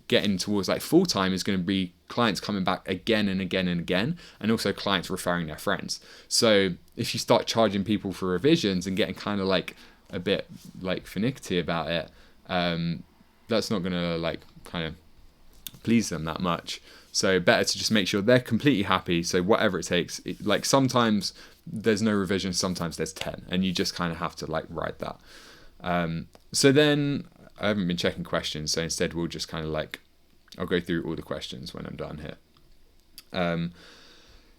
getting towards like full time is going to be clients coming back again and again and again, and also clients referring their friends. So if you start charging people for revisions and getting kind of like a bit like finicky about it, that's not going to like kind of please them that much. So better to just make sure they're completely happy. So whatever it takes, like sometimes there's no revision, sometimes there's 10, and you just kind of have to like ride that. So then I haven't been checking questions, so instead we'll just kind of like, I'll go through all the questions when I'm done here.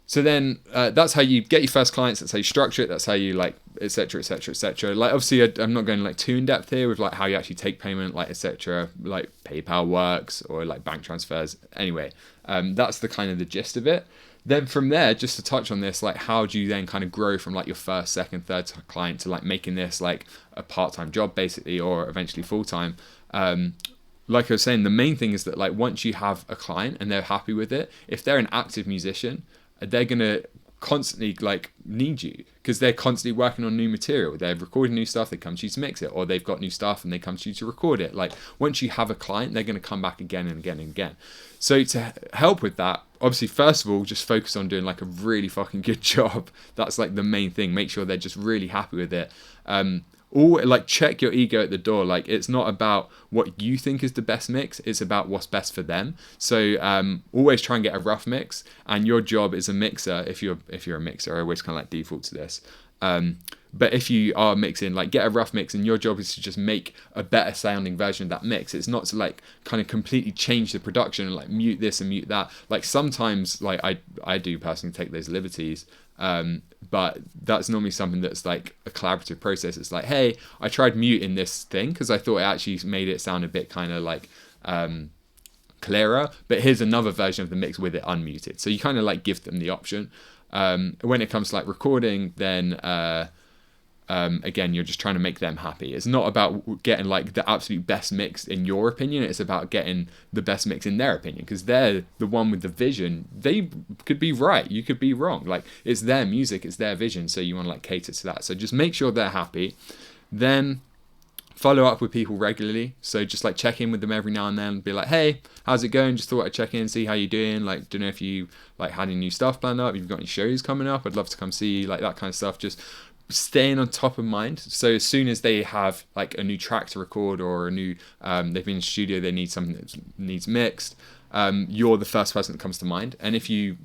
So then that's how you get your first clients, that's how you structure it, that's how you like, etc, etc, etc. Like obviously I'm not going like too in depth here with like how you actually take payment, like etc, like PayPal works or like bank transfers. Anyway, that's the kind of the gist of it. Then from there, just to touch on this, like how do you then kind of grow from like your first, second, third client to like making this like a part-time job basically, or eventually full-time. like I was saying, the main thing is that like once you have a client and they're happy with it, if they're an active musician, they're gonna constantly like need you because they're constantly working on new material. They're recording new stuff, they come to you to mix it, or they've got new stuff and they come to you to record it. Like once you have a client, they're going to come back again and again and again. So to help with that, obviously first of all, just focus on doing like a really fucking good job. That's like the main thing. Make sure they're just really happy with it. Or like check your ego at the door. Like it's not about what you think is the best mix, it's about what's best for them. So always try and get a rough mix, and your job as a mixer, if you're a mixer, I always kind of like default to this, but if you are mixing, like get a rough mix, and your job is to just make a better sounding version of that mix. It's not to like kind of completely change the production and like mute this and mute that. Like sometimes like I do personally take those liberties, but that's normally something that's like a collaborative process. It's like, hey, I tried muting this thing because I thought it actually made it sound a bit kind of like clearer, but here's another version of the mix with it unmuted. So you kind of like give them the option. When it comes to like recording, then again, you're just trying to make them happy. It's not about getting like the absolute best mix in your opinion. It's about getting the best mix in their opinion, because they're the one with the vision. They could be right, you could be wrong. Like it's their music, it's their vision, so you want to like cater to that. So just make sure they're happy. Then follow up with people regularly. So just like check in with them every now and then, be like, hey, how's it going? Just thought I'd check in, see how you're doing. Like, don't know if you like had any new stuff planned up, if you've got any shows coming up, I'd love to come see you, like that kind of stuff. Just staying on top of mind. So as soon as they have like a new track to record, or a new they've been in the studio, they need something that needs mixed, you're the first person that comes to mind. And if you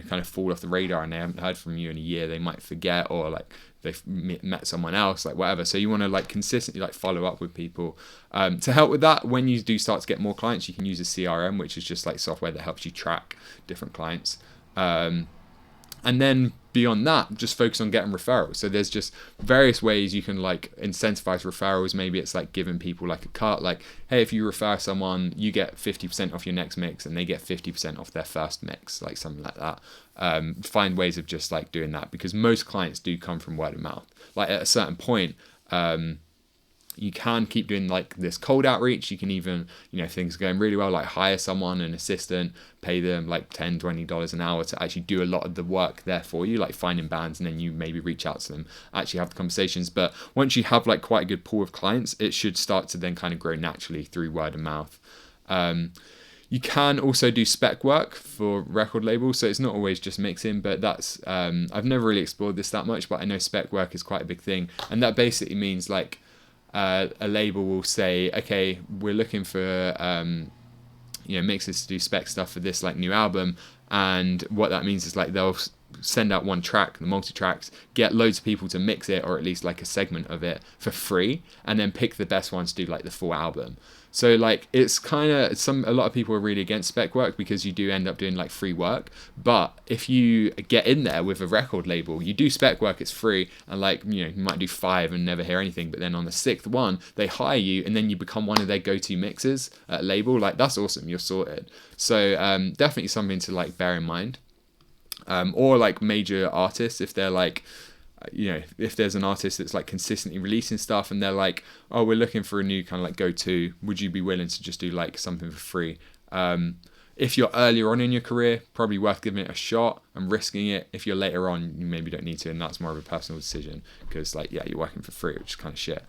kind of fall off the radar and they haven't heard from you in a year, they might forget, or like they've met someone else, like whatever. So you want to like consistently like follow up with people. To help with that, when you do start to get more clients, you can use a CRM, which is just like software that helps you track different clients. And then beyond that, just focus on getting referrals. So there's just various ways you can like incentivize referrals. Maybe it's like giving people like a cut, like, hey, if you refer someone, you get 50% off your next mix and they get 50% off their first mix, like something like that. Find ways of just like doing that, because most clients do come from word of mouth. Like at a certain point, you can keep doing like this cold outreach. You can even, if things are going really well, like hire someone, an assistant, pay them like $10-$20 an hour to actually do a lot of the work there for you, like finding bands, and then you maybe reach out to them, actually have the conversations. But once you have like quite a good pool of clients, it should start to then kind of grow naturally through word of mouth. You can also do spec work for record labels, so it's not always just mixing, but that's I've never really explored this that much, but I know spec work is quite a big thing. And that basically means like a label will say, okay, we're looking for mixers to do spec stuff for this like new album, and what that means is like they'll send out one track, the multi-tracks, get loads of people to mix it, or at least like a segment of it for free, and then pick the best ones to do like the full album. So like it's kind of a lot of people are really against spec work because you do end up doing like free work. But if you get in there with a record label, you do spec work, it's free, and like you might do 5 and never hear anything, but then on the 6th one they hire you and then you become one of their go-to mixers at a label. Like that's awesome, you're sorted. So definitely something to like bear in mind. Or like major artists, if they're like, if there's an artist that's like consistently releasing stuff and they're like, oh, we're looking for a new kind of like go-to, would you be willing to just do like something for free? If you're earlier on in your career, probably worth giving it a shot and risking it. If you're later on, you maybe don't need to, and that's more of a personal decision, because like, yeah, you're working for free, which is kind of shit.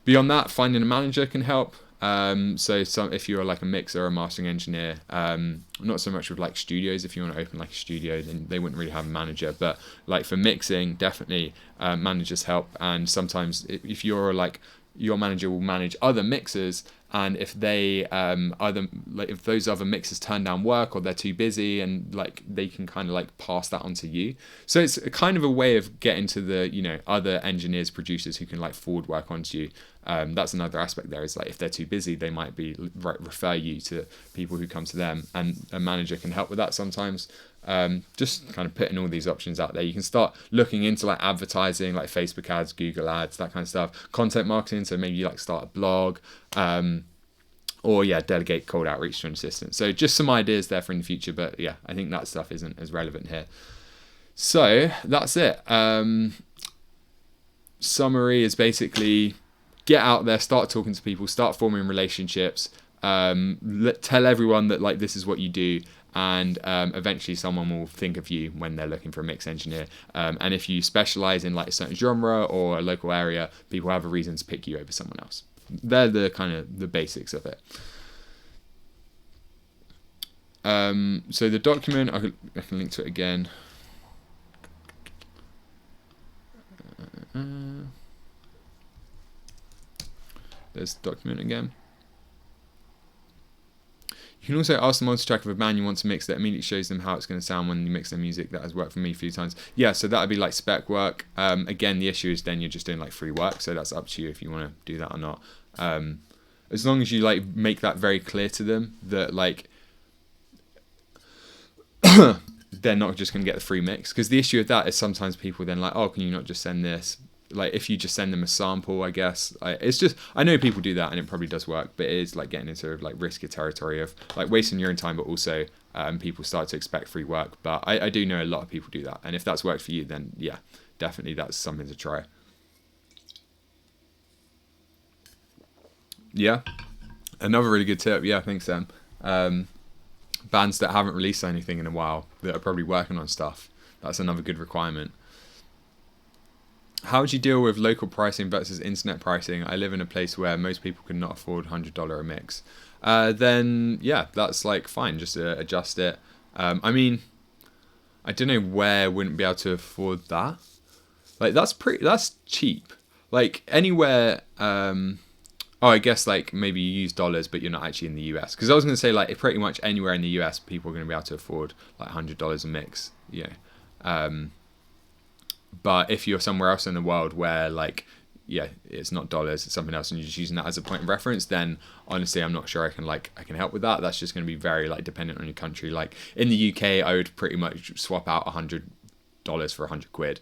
Beyond that, finding a manager can help. So if you're like a mixer or a mastering engineer, not so much with like studios. If you want to open like a studio, then they wouldn't really have a manager, but like for mixing, definitely managers help. And sometimes if you're like, your manager will manage other mixers, and if they if those other mixers turn down work or they're too busy, and like they can kind of like pass that on to you. So it's a kind of a way of getting to the other engineers, producers who can like forward work onto you. That's another aspect there, is like if they're too busy, they might be refer you to people who come to them, and a manager can help with that sometimes. Just kind of putting all these options out there. You can start looking into like advertising, like Facebook ads, Google ads, that kind of stuff. Content marketing, so maybe you like start a blog, or delegate cold outreach to an assistant. So just some ideas there for in the future, but yeah, I think that stuff isn't as relevant here. So that's it. Summary is basically get out there, start talking to people, start forming relationships, tell everyone that like this is what you do, and eventually someone will think of you when they're looking for a mix engineer. And if you specialize in like a certain genre or a local area, people have a reason to pick you over someone else. They're the kind of the basics of it. So the document, I can link to it again. There's the document again. You can also ask the multi-track of a band you want to mix that immediately shows them how it's going to sound when you mix their music. That has worked for me a few times. Yeah, so that would be like spec work. Again, the issue is then you're just doing like free work, so that's up to you if you want to do that or not. As long as you like make that very clear to them that like they're not just going to get the free mix, because the issue with that is sometimes people then like, oh, can you not just send this? Like if you just send them a sample, I guess it's just, I know people do that and it probably does work, but it is like getting into like risky territory of like wasting your own time, but also people start to expect free work. But I do know a lot of people do that, and if that's worked for you, then yeah, definitely that's something to try. Yeah, another really good tip. Yeah, thanks, Sam. Bands that haven't released anything in a while, that are probably working on stuff, that's another good requirement. How would you deal with local pricing versus internet pricing? I live in a place where most people could not afford $100 a mix. Then yeah, that's like fine, just adjust it. I mean, I don't know where wouldn't be able to afford that. Like that's cheap. Like anywhere, I guess like maybe you use dollars, but you're not actually in the US. Because I was going to say like pretty much anywhere in the US, people are going to be able to afford like $100 a mix. But if you're somewhere else in the world where like, yeah, it's not dollars, it's something else, and you're just using that as a point of reference, then honestly, I'm not sure I can help with that. That's just going to be very like dependent on your country. Like in the UK, I would pretty much swap out $100 for £100.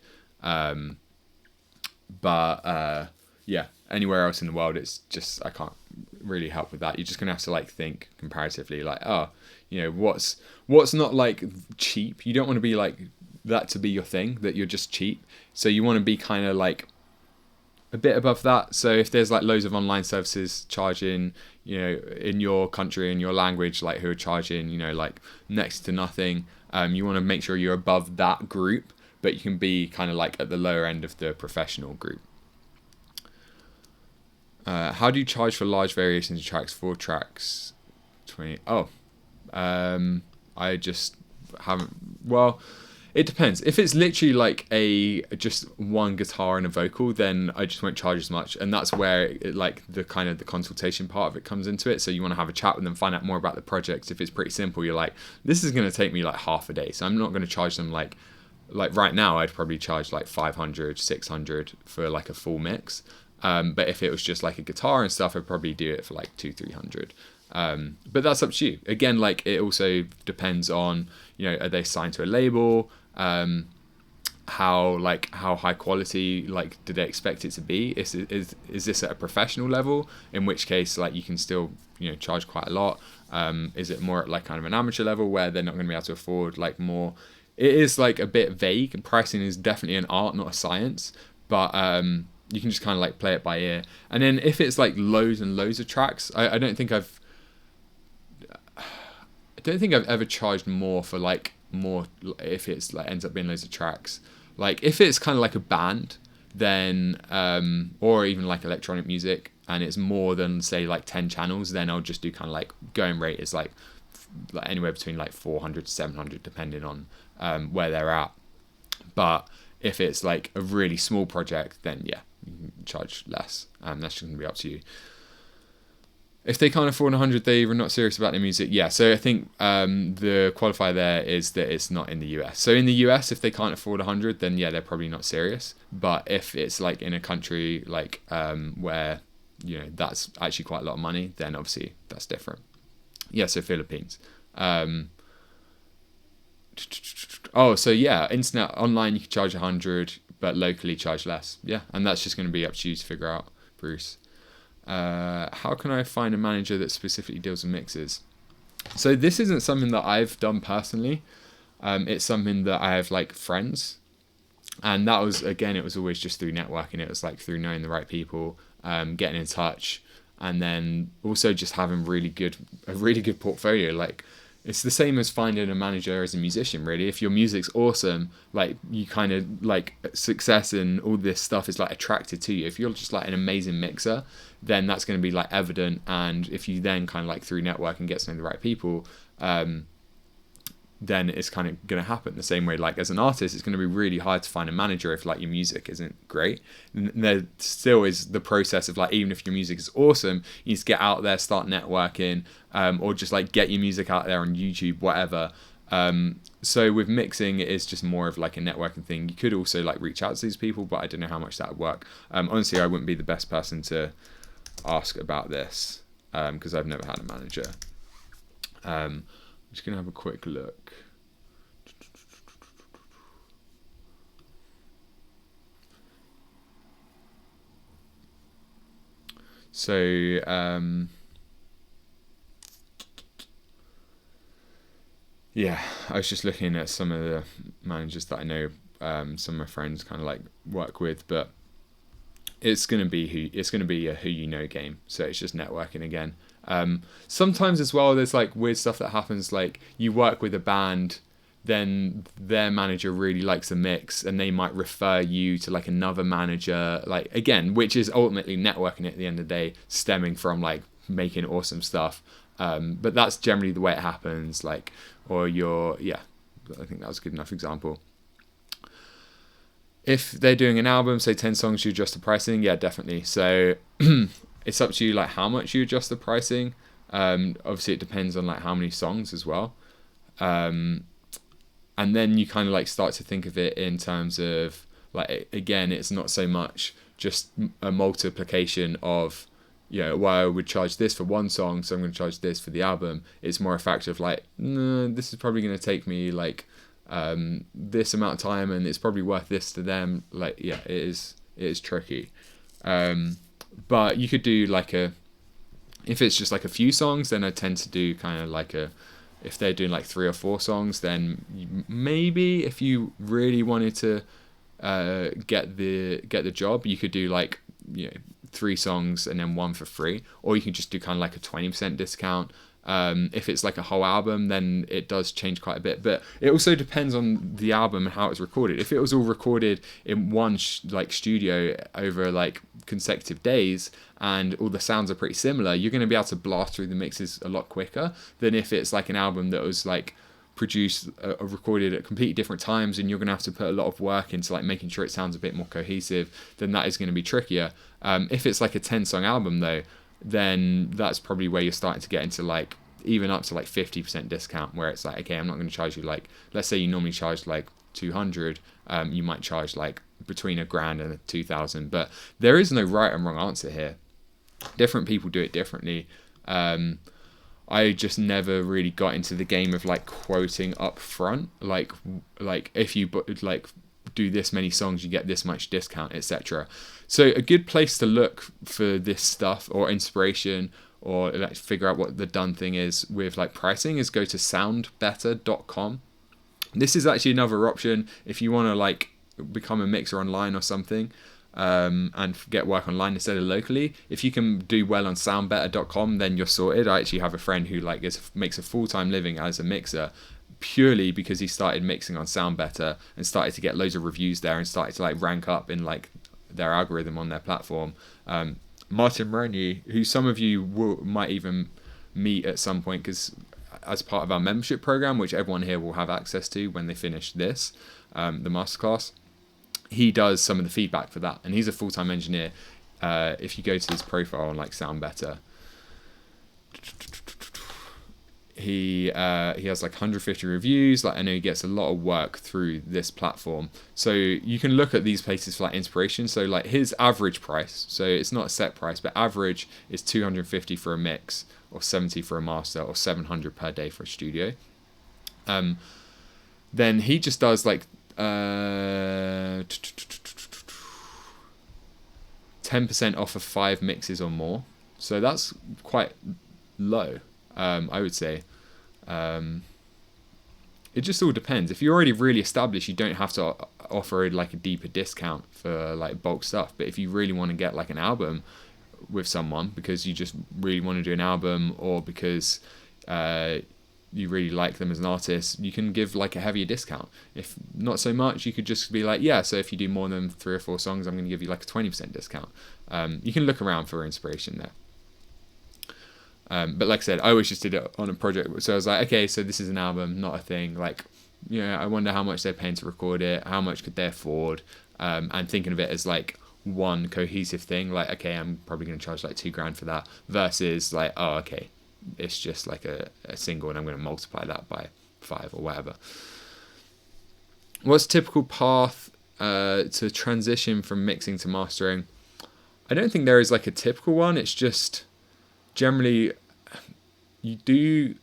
Yeah, anywhere else in the world, it's just, I can't really help with that. You're just gonna have to like think comparatively, like, oh, what's not like cheap. You don't want to be like that to be your thing, that you're just cheap. So you want to be kind of like a bit above that. So if there's like loads of online services charging, in your country, in your language, like who are charging, like next to nothing, you want to make sure you're above that group, but you can be kind of like at the lower end of the professional group. How do you charge for large variations of tracks? 4 tracks, 20. I just haven't. Well, it depends. If it's literally like just one guitar and a vocal, then I just won't charge as much, and that's where the consultation part of it comes into it. So you want to have a chat with them, find out more about the project. If it's pretty simple, you're like, this is going to take me like half a day, so I'm not going to charge them like right now. I'd probably charge like 500, 600 for like a full mix. But if it was just like a guitar and stuff, I'd probably do it for like 200-300. But that's up to you. Again, like it also depends on, are they signed to a label? How high quality, like, do they expect it to be? Is this at a professional level? In which case, like, you can still, charge quite a lot. Is it more at like kind of an amateur level where they're not going to be able to afford like more? It is like a bit vague, and pricing is definitely an art, not a science. But you can just kind of like play it by ear. And then if it's like loads and loads of tracks, I don't think I've ever charged more for like more if it's like ends up being loads of tracks. Like if it's kind of like a band, then or even like electronic music, and it's more than say like 10 channels, then I'll just do kind of like going rate is like anywhere between like 400 to 700 depending on where they're at. But if it's like a really small project, then yeah, you can charge less. That's just going to be up to you. If they can't afford 100, they're not serious about their music. Yeah, so I think the qualifier there is that it's not in the US. So in the US, if they can't afford 100, then yeah, they're probably not serious. But if it's like in a country like where that's actually quite a lot of money, then obviously that's different. Yeah, so Philippines. So yeah, internet online you can charge 100, but locally charge less. Yeah, and that's just going to be up to you to figure out, Bruce. How can I find a manager that specifically deals with mixes? So this isn't something that I've done personally. It's something that I have like friends, and that was, again, it was always just through networking. It was like through knowing the right people. getting in touch, and then also just having a really good portfolio. Like, it's the same as finding a manager as a musician, really. If your music's awesome, like, you kind of like success and all this stuff is like attracted to you. If you're just like an amazing mixer, then that's going to be like evident. And if you then kind of like through networking get to know the right people, then it's kind of going to happen the same way. Like, as an artist, it's going to be really hard to find a manager if like your music isn't great. And there still is the process of like, even if your music is awesome, you need to get out there, start networking, or just like get your music out there on YouTube, whatever. So with mixing, it is just more of like a networking thing. You could also like reach out to these people, but I don't know how much that would work. Honestly, I wouldn't be the best person to ask about this, because I've never had a manager. I'm just gonna have a quick look. So yeah, I was just looking at some of the managers that I know, some of my friends kind of like work with, but it's gonna be a who you know game. So it's just networking again. Sometimes as well, there's like weird stuff that happens. Like, you work with a band, then their manager really likes the mix, and they might refer you to like another manager. Like, again, which is ultimately networking at the end of the day, stemming from like making awesome stuff. But that's generally the way it happens. Like, or I think that was a good enough example. If they're doing an album, say 10 songs, you adjust the pricing. Yeah, definitely. So it's up to you, like, how much you adjust the pricing. Obviously, it depends on like how many songs as well. And then you kind of like start to think of it in terms of like, again, it's not so much just a multiplication of, well, I would charge this for one song, so I'm going to charge this for the album. It's more a factor of like, no, this is probably going to take me like this amount of time, and it's probably worth this to them. Like, yeah, it is tricky. But you could do like if it's just like a few songs, then I tend to do kind of like if they're doing like 3 or 4 songs, then maybe if you really wanted to get the job, you could do like 3 songs and then 1 for free, or you can just do kind of like a 20% discount. If it's like a whole album, then it does change quite a bit, but it also depends on the album and how it's recorded. If it was all recorded in one studio over like consecutive days and all the sounds are pretty similar, you're going to be able to blast through the mixes a lot quicker than if it's like an album that was like produced recorded at completely different times, and you're going to have to put a lot of work into like making sure it sounds a bit more cohesive. Then that is going to be trickier. If it's like a 10-song album though, then that's probably where you're starting to get into like even up to like 50% discount, where it's like, okay, I'm not going to charge you like, let's say you normally charge like 200, you might charge like between $1,000 and $2,000. But there is no right and wrong answer here. Different people do it differently. I just never really got into the game of like quoting up front, like if you like do this many songs, you get this much discount, etc. So a good place to look for this stuff or inspiration, or like figure out what the done thing is with like pricing, is go to soundbetter.com. This is actually another option if you want to like become a mixer online or something, and get work online instead of locally. If you can do well on soundbetter.com, then you're sorted. I actually have a friend who like makes a full-time living as a mixer purely because he started mixing on SoundBetter and started to get loads of reviews there and started to like rank up in like their algorithm on their platform. Martin Ronier, who some of you might even meet at some point, because as part of our membership program, which everyone here will have access to when they finish this, the masterclass, he does some of the feedback for that, and he's a full-time engineer. If you go to his profile on like SoundBetter, he has like 150 reviews. Like, I know he gets a lot of work through this platform, so you can look at these places for like inspiration. So like his average price, so it's not a set price, but average is 250 for a mix, or 70 for a master, or 700 per day for a studio. Then he just does like 10% off of 5 mixes or more, so that's quite low. I would say it just all depends. If you're already really established, you don't have to offer like a deeper discount for like bulk stuff. But if you really want to get like an album, with someone because you just really want to do an album, or because you really like them as an artist, you can give like a heavier discount. If not so much, you could just be like, yeah, so if you do more than 3 or 4 songs, I'm going to give you like a 20% discount. You can look around for inspiration there. But like I said, I always just did it on a project. So I was like, okay, so this is an album, not a thing. Like, you know, I wonder how much they're paying to record it, how much could they afford, and thinking of it as like one cohesive thing. Like, okay, I'm probably going to charge like $2,000 for that, versus like, oh, okay, it's just like a single and I'm going to multiply that by 5 or whatever. What's typical path to transition from mixing to mastering? I don't think there is like a typical one. It's just generally you do.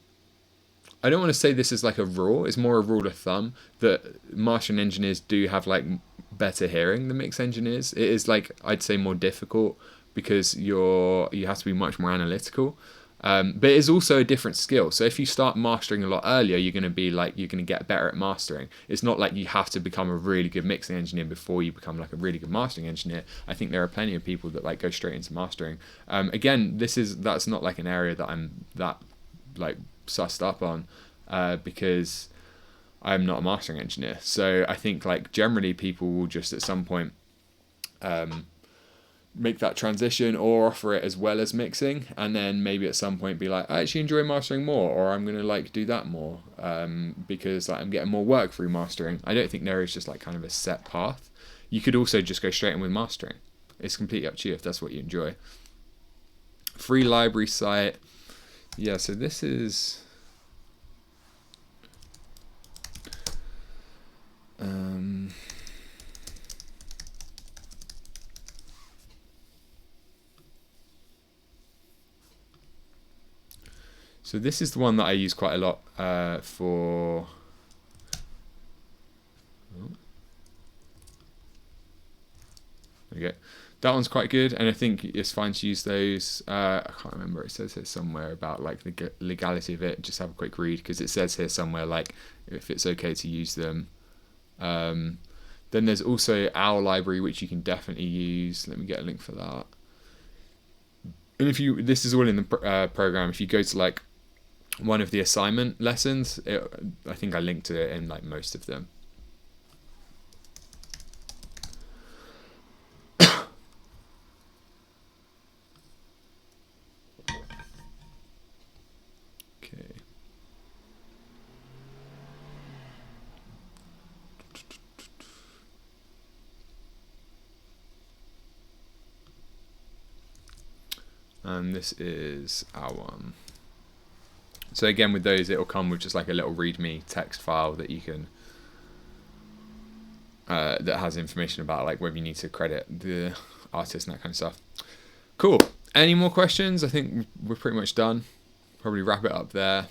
I don't want to say this is like a rule. It's more a rule of thumb that mastering engineers do have like better hearing than mix engineers. It is like, I'd say, more difficult because you have to be much more analytical. But it is also a different skill. So if you start mastering a lot earlier, you're going to get better at mastering. It's not like you have to become a really good mixing engineer before you become like a really good mastering engineer. I think there are plenty of people that like go straight into mastering. Again, that's not like an area that I'm that like sussed up on, because I'm not a mastering engineer. So I think like generally people will just at some point make that transition or offer it as well as mixing, and then maybe at some point be like, I actually enjoy mastering more, or I'm gonna like do that more because like, I'm getting more work through mastering. I don't think there is just like kind of a set path. You could also just go straight in with mastering. It's completely up to you if that's what you enjoy. Free library site. Yeah, so this is so this is the one that I use quite a lot for. Okay, that one's quite good, and I think it's fine to use those. I can't remember. It says here somewhere about like the legality of it. Just have a quick read, because it says here somewhere like if it's okay to use them. Then there's also Owl Library, which you can definitely use. Let me get a link for that. And this is all in the program. If you go to like one of the assignment lessons, I think I linked to it in like most of them. Okay. And this is our one. So again, with those, it'll come with just like a little README text file that you can that has information about like whether you need to credit the artist and that kind of stuff. Cool. Any more questions? I think we're pretty much done. Probably wrap it up there.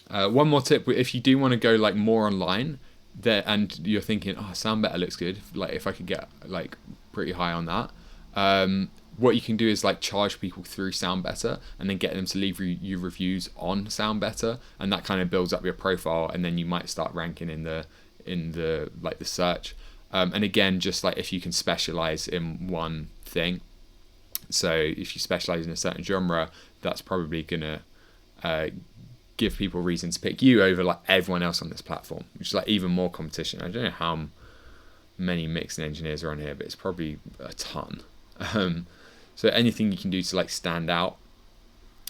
One more tip: if you do want to go like more online, there and you're thinking, oh, SoundBetter looks good. Like if I could get like pretty high on that. What you can do is like charge people through SoundBetter and then get them to leave you reviews on SoundBetter, and that kind of builds up your profile, and then you might start ranking in the like the search. And again, just like if you can specialize in one thing, so if you specialize in a certain genre, that's probably gonna give people reason to pick you over like everyone else on this platform, which is like even more competition. I don't know how many mixing engineers are on here, but it's probably a ton. So anything you can do to like stand out.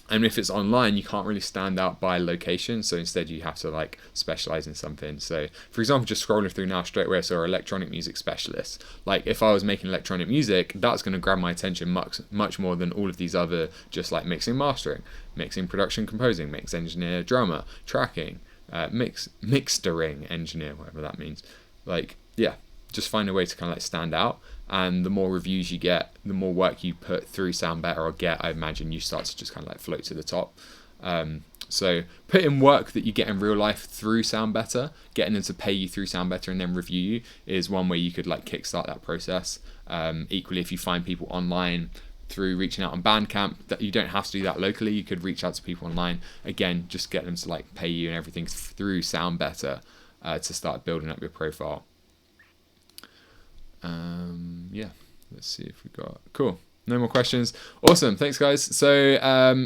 And if it's online, you can't really stand out by location, so instead you have to like specialize in something. So for example, just scrolling through now, straight away I saw electronic music specialist. Like if I was making electronic music, that's going to grab my attention much more than all of these other just like mixing, mastering, mixing, production, composing, mix engineer, drummer, tracking, mixtering engineer, whatever that means. Like, yeah, just find a way to kind of like stand out. And the more reviews you get, the more work you put through SoundBetter or get, I imagine you start to just kind of like float to the top. So put in work that you get in real life through SoundBetter, getting them to pay you through SoundBetter and then review you is one way you could like kickstart that process. Equally, if you find people online through reaching out on Bandcamp, that you don't have to do that locally, you could reach out to people online. Again, just get them to like pay you and everything through SoundBetter to start building up your profile. Yeah, let's see if we got cool. No more questions. Awesome. Thanks, guys. So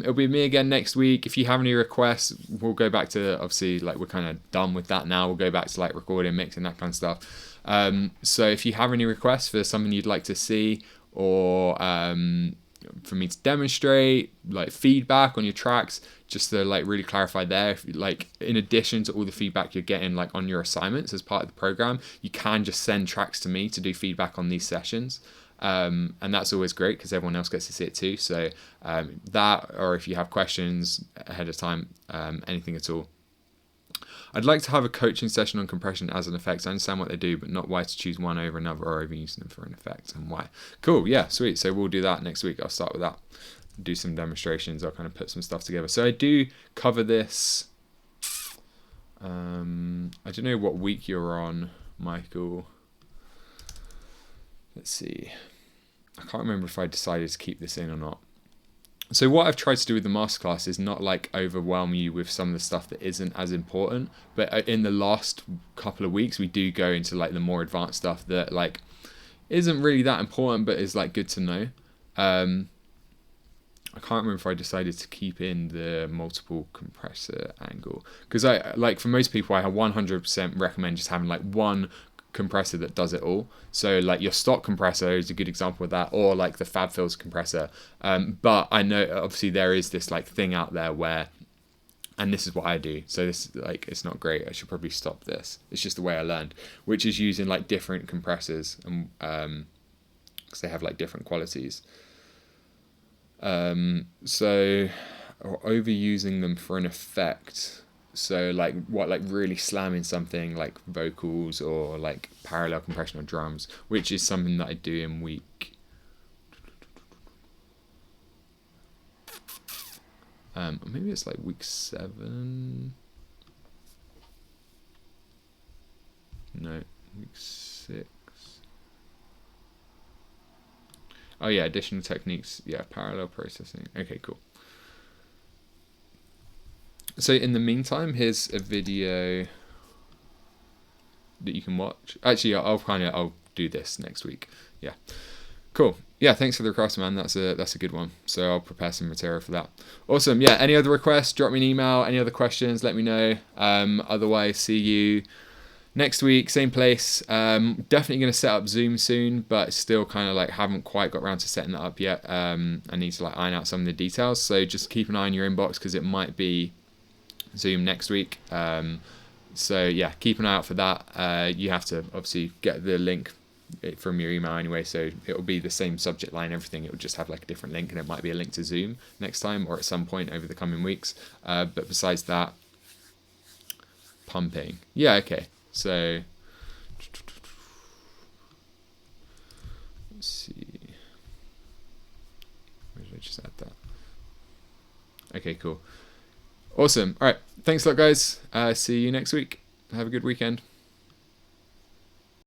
it'll be me again next week. If you have any requests, we'll go back to, obviously, like, we're kind of done with that now. We'll go back to like recording, mixing, that kind of stuff. So if you have any requests for something you'd like to see, or for me to demonstrate, like feedback on your tracks, just to like really clarify there, if, like, in addition to all the feedback you're getting like on your assignments as part of the program, you can just send tracks to me to do feedback on these sessions. And that's always great because everyone else gets to see it too. So that, or if you have questions ahead of time, anything at all. I'd like to have a coaching session on compression as an effect. I understand what they do, but not why to choose one over another or overuse them for an effect, and why. Cool, yeah, sweet. So we'll do that next week. I'll start with that. Do some demonstrations. I'll kind of put some stuff together. So I do cover this. I don't know what week you're on, Michael. Let's see. I can't remember if I decided to keep this in or not. So what I've tried to do with the masterclass is not like overwhelm you with some of the stuff that isn't as important, but in the last couple of weeks we do go into like the more advanced stuff that like isn't really that important but is like good to know. I can't remember if I decided to keep in the multiple compressor angle, because I like, for most people I 100% recommend just having like one compressor that does it all. So like your stock compressor is a good example of that, or like the FabFilter compressor. But I know obviously there is this like thing out there where, and this is what I do, so this, like, it's not great, I should probably stop this, it's just the way I learned, which is using like different compressors, and because they have like different qualities. So, or overusing them for an effect. So like what, like really slamming something like vocals or like parallel compression or drums, which is something that I do in week. Maybe it's like week 7. No, week 6. Oh yeah, additional techniques. Yeah, parallel processing. Okay, cool. So in the meantime, here's a video that you can watch. Actually, I'll do this next week. Yeah, cool. Yeah, thanks for the request, man. That's a good one. So I'll prepare some material for that. Awesome. Yeah, any other requests, drop me an email. Any other questions, let me know. Otherwise, see you next week, same place. Definitely going to set up Zoom soon, but still kind of like haven't quite got around to setting that up yet. I need to like iron out some of the details. So just keep an eye on your inbox because it might be Zoom next week. So yeah, keep an eye out for that. You have to obviously get the link from your email anyway, so it'll be the same subject line, everything. It will just have like a different link, and it might be a link to Zoom next time or at some point over the coming weeks. But besides that, pumping. Yeah, okay. So let's see. Where did I just add that? Okay, cool. Awesome. All right. Thanks a lot, guys. See you next week. Have a good weekend.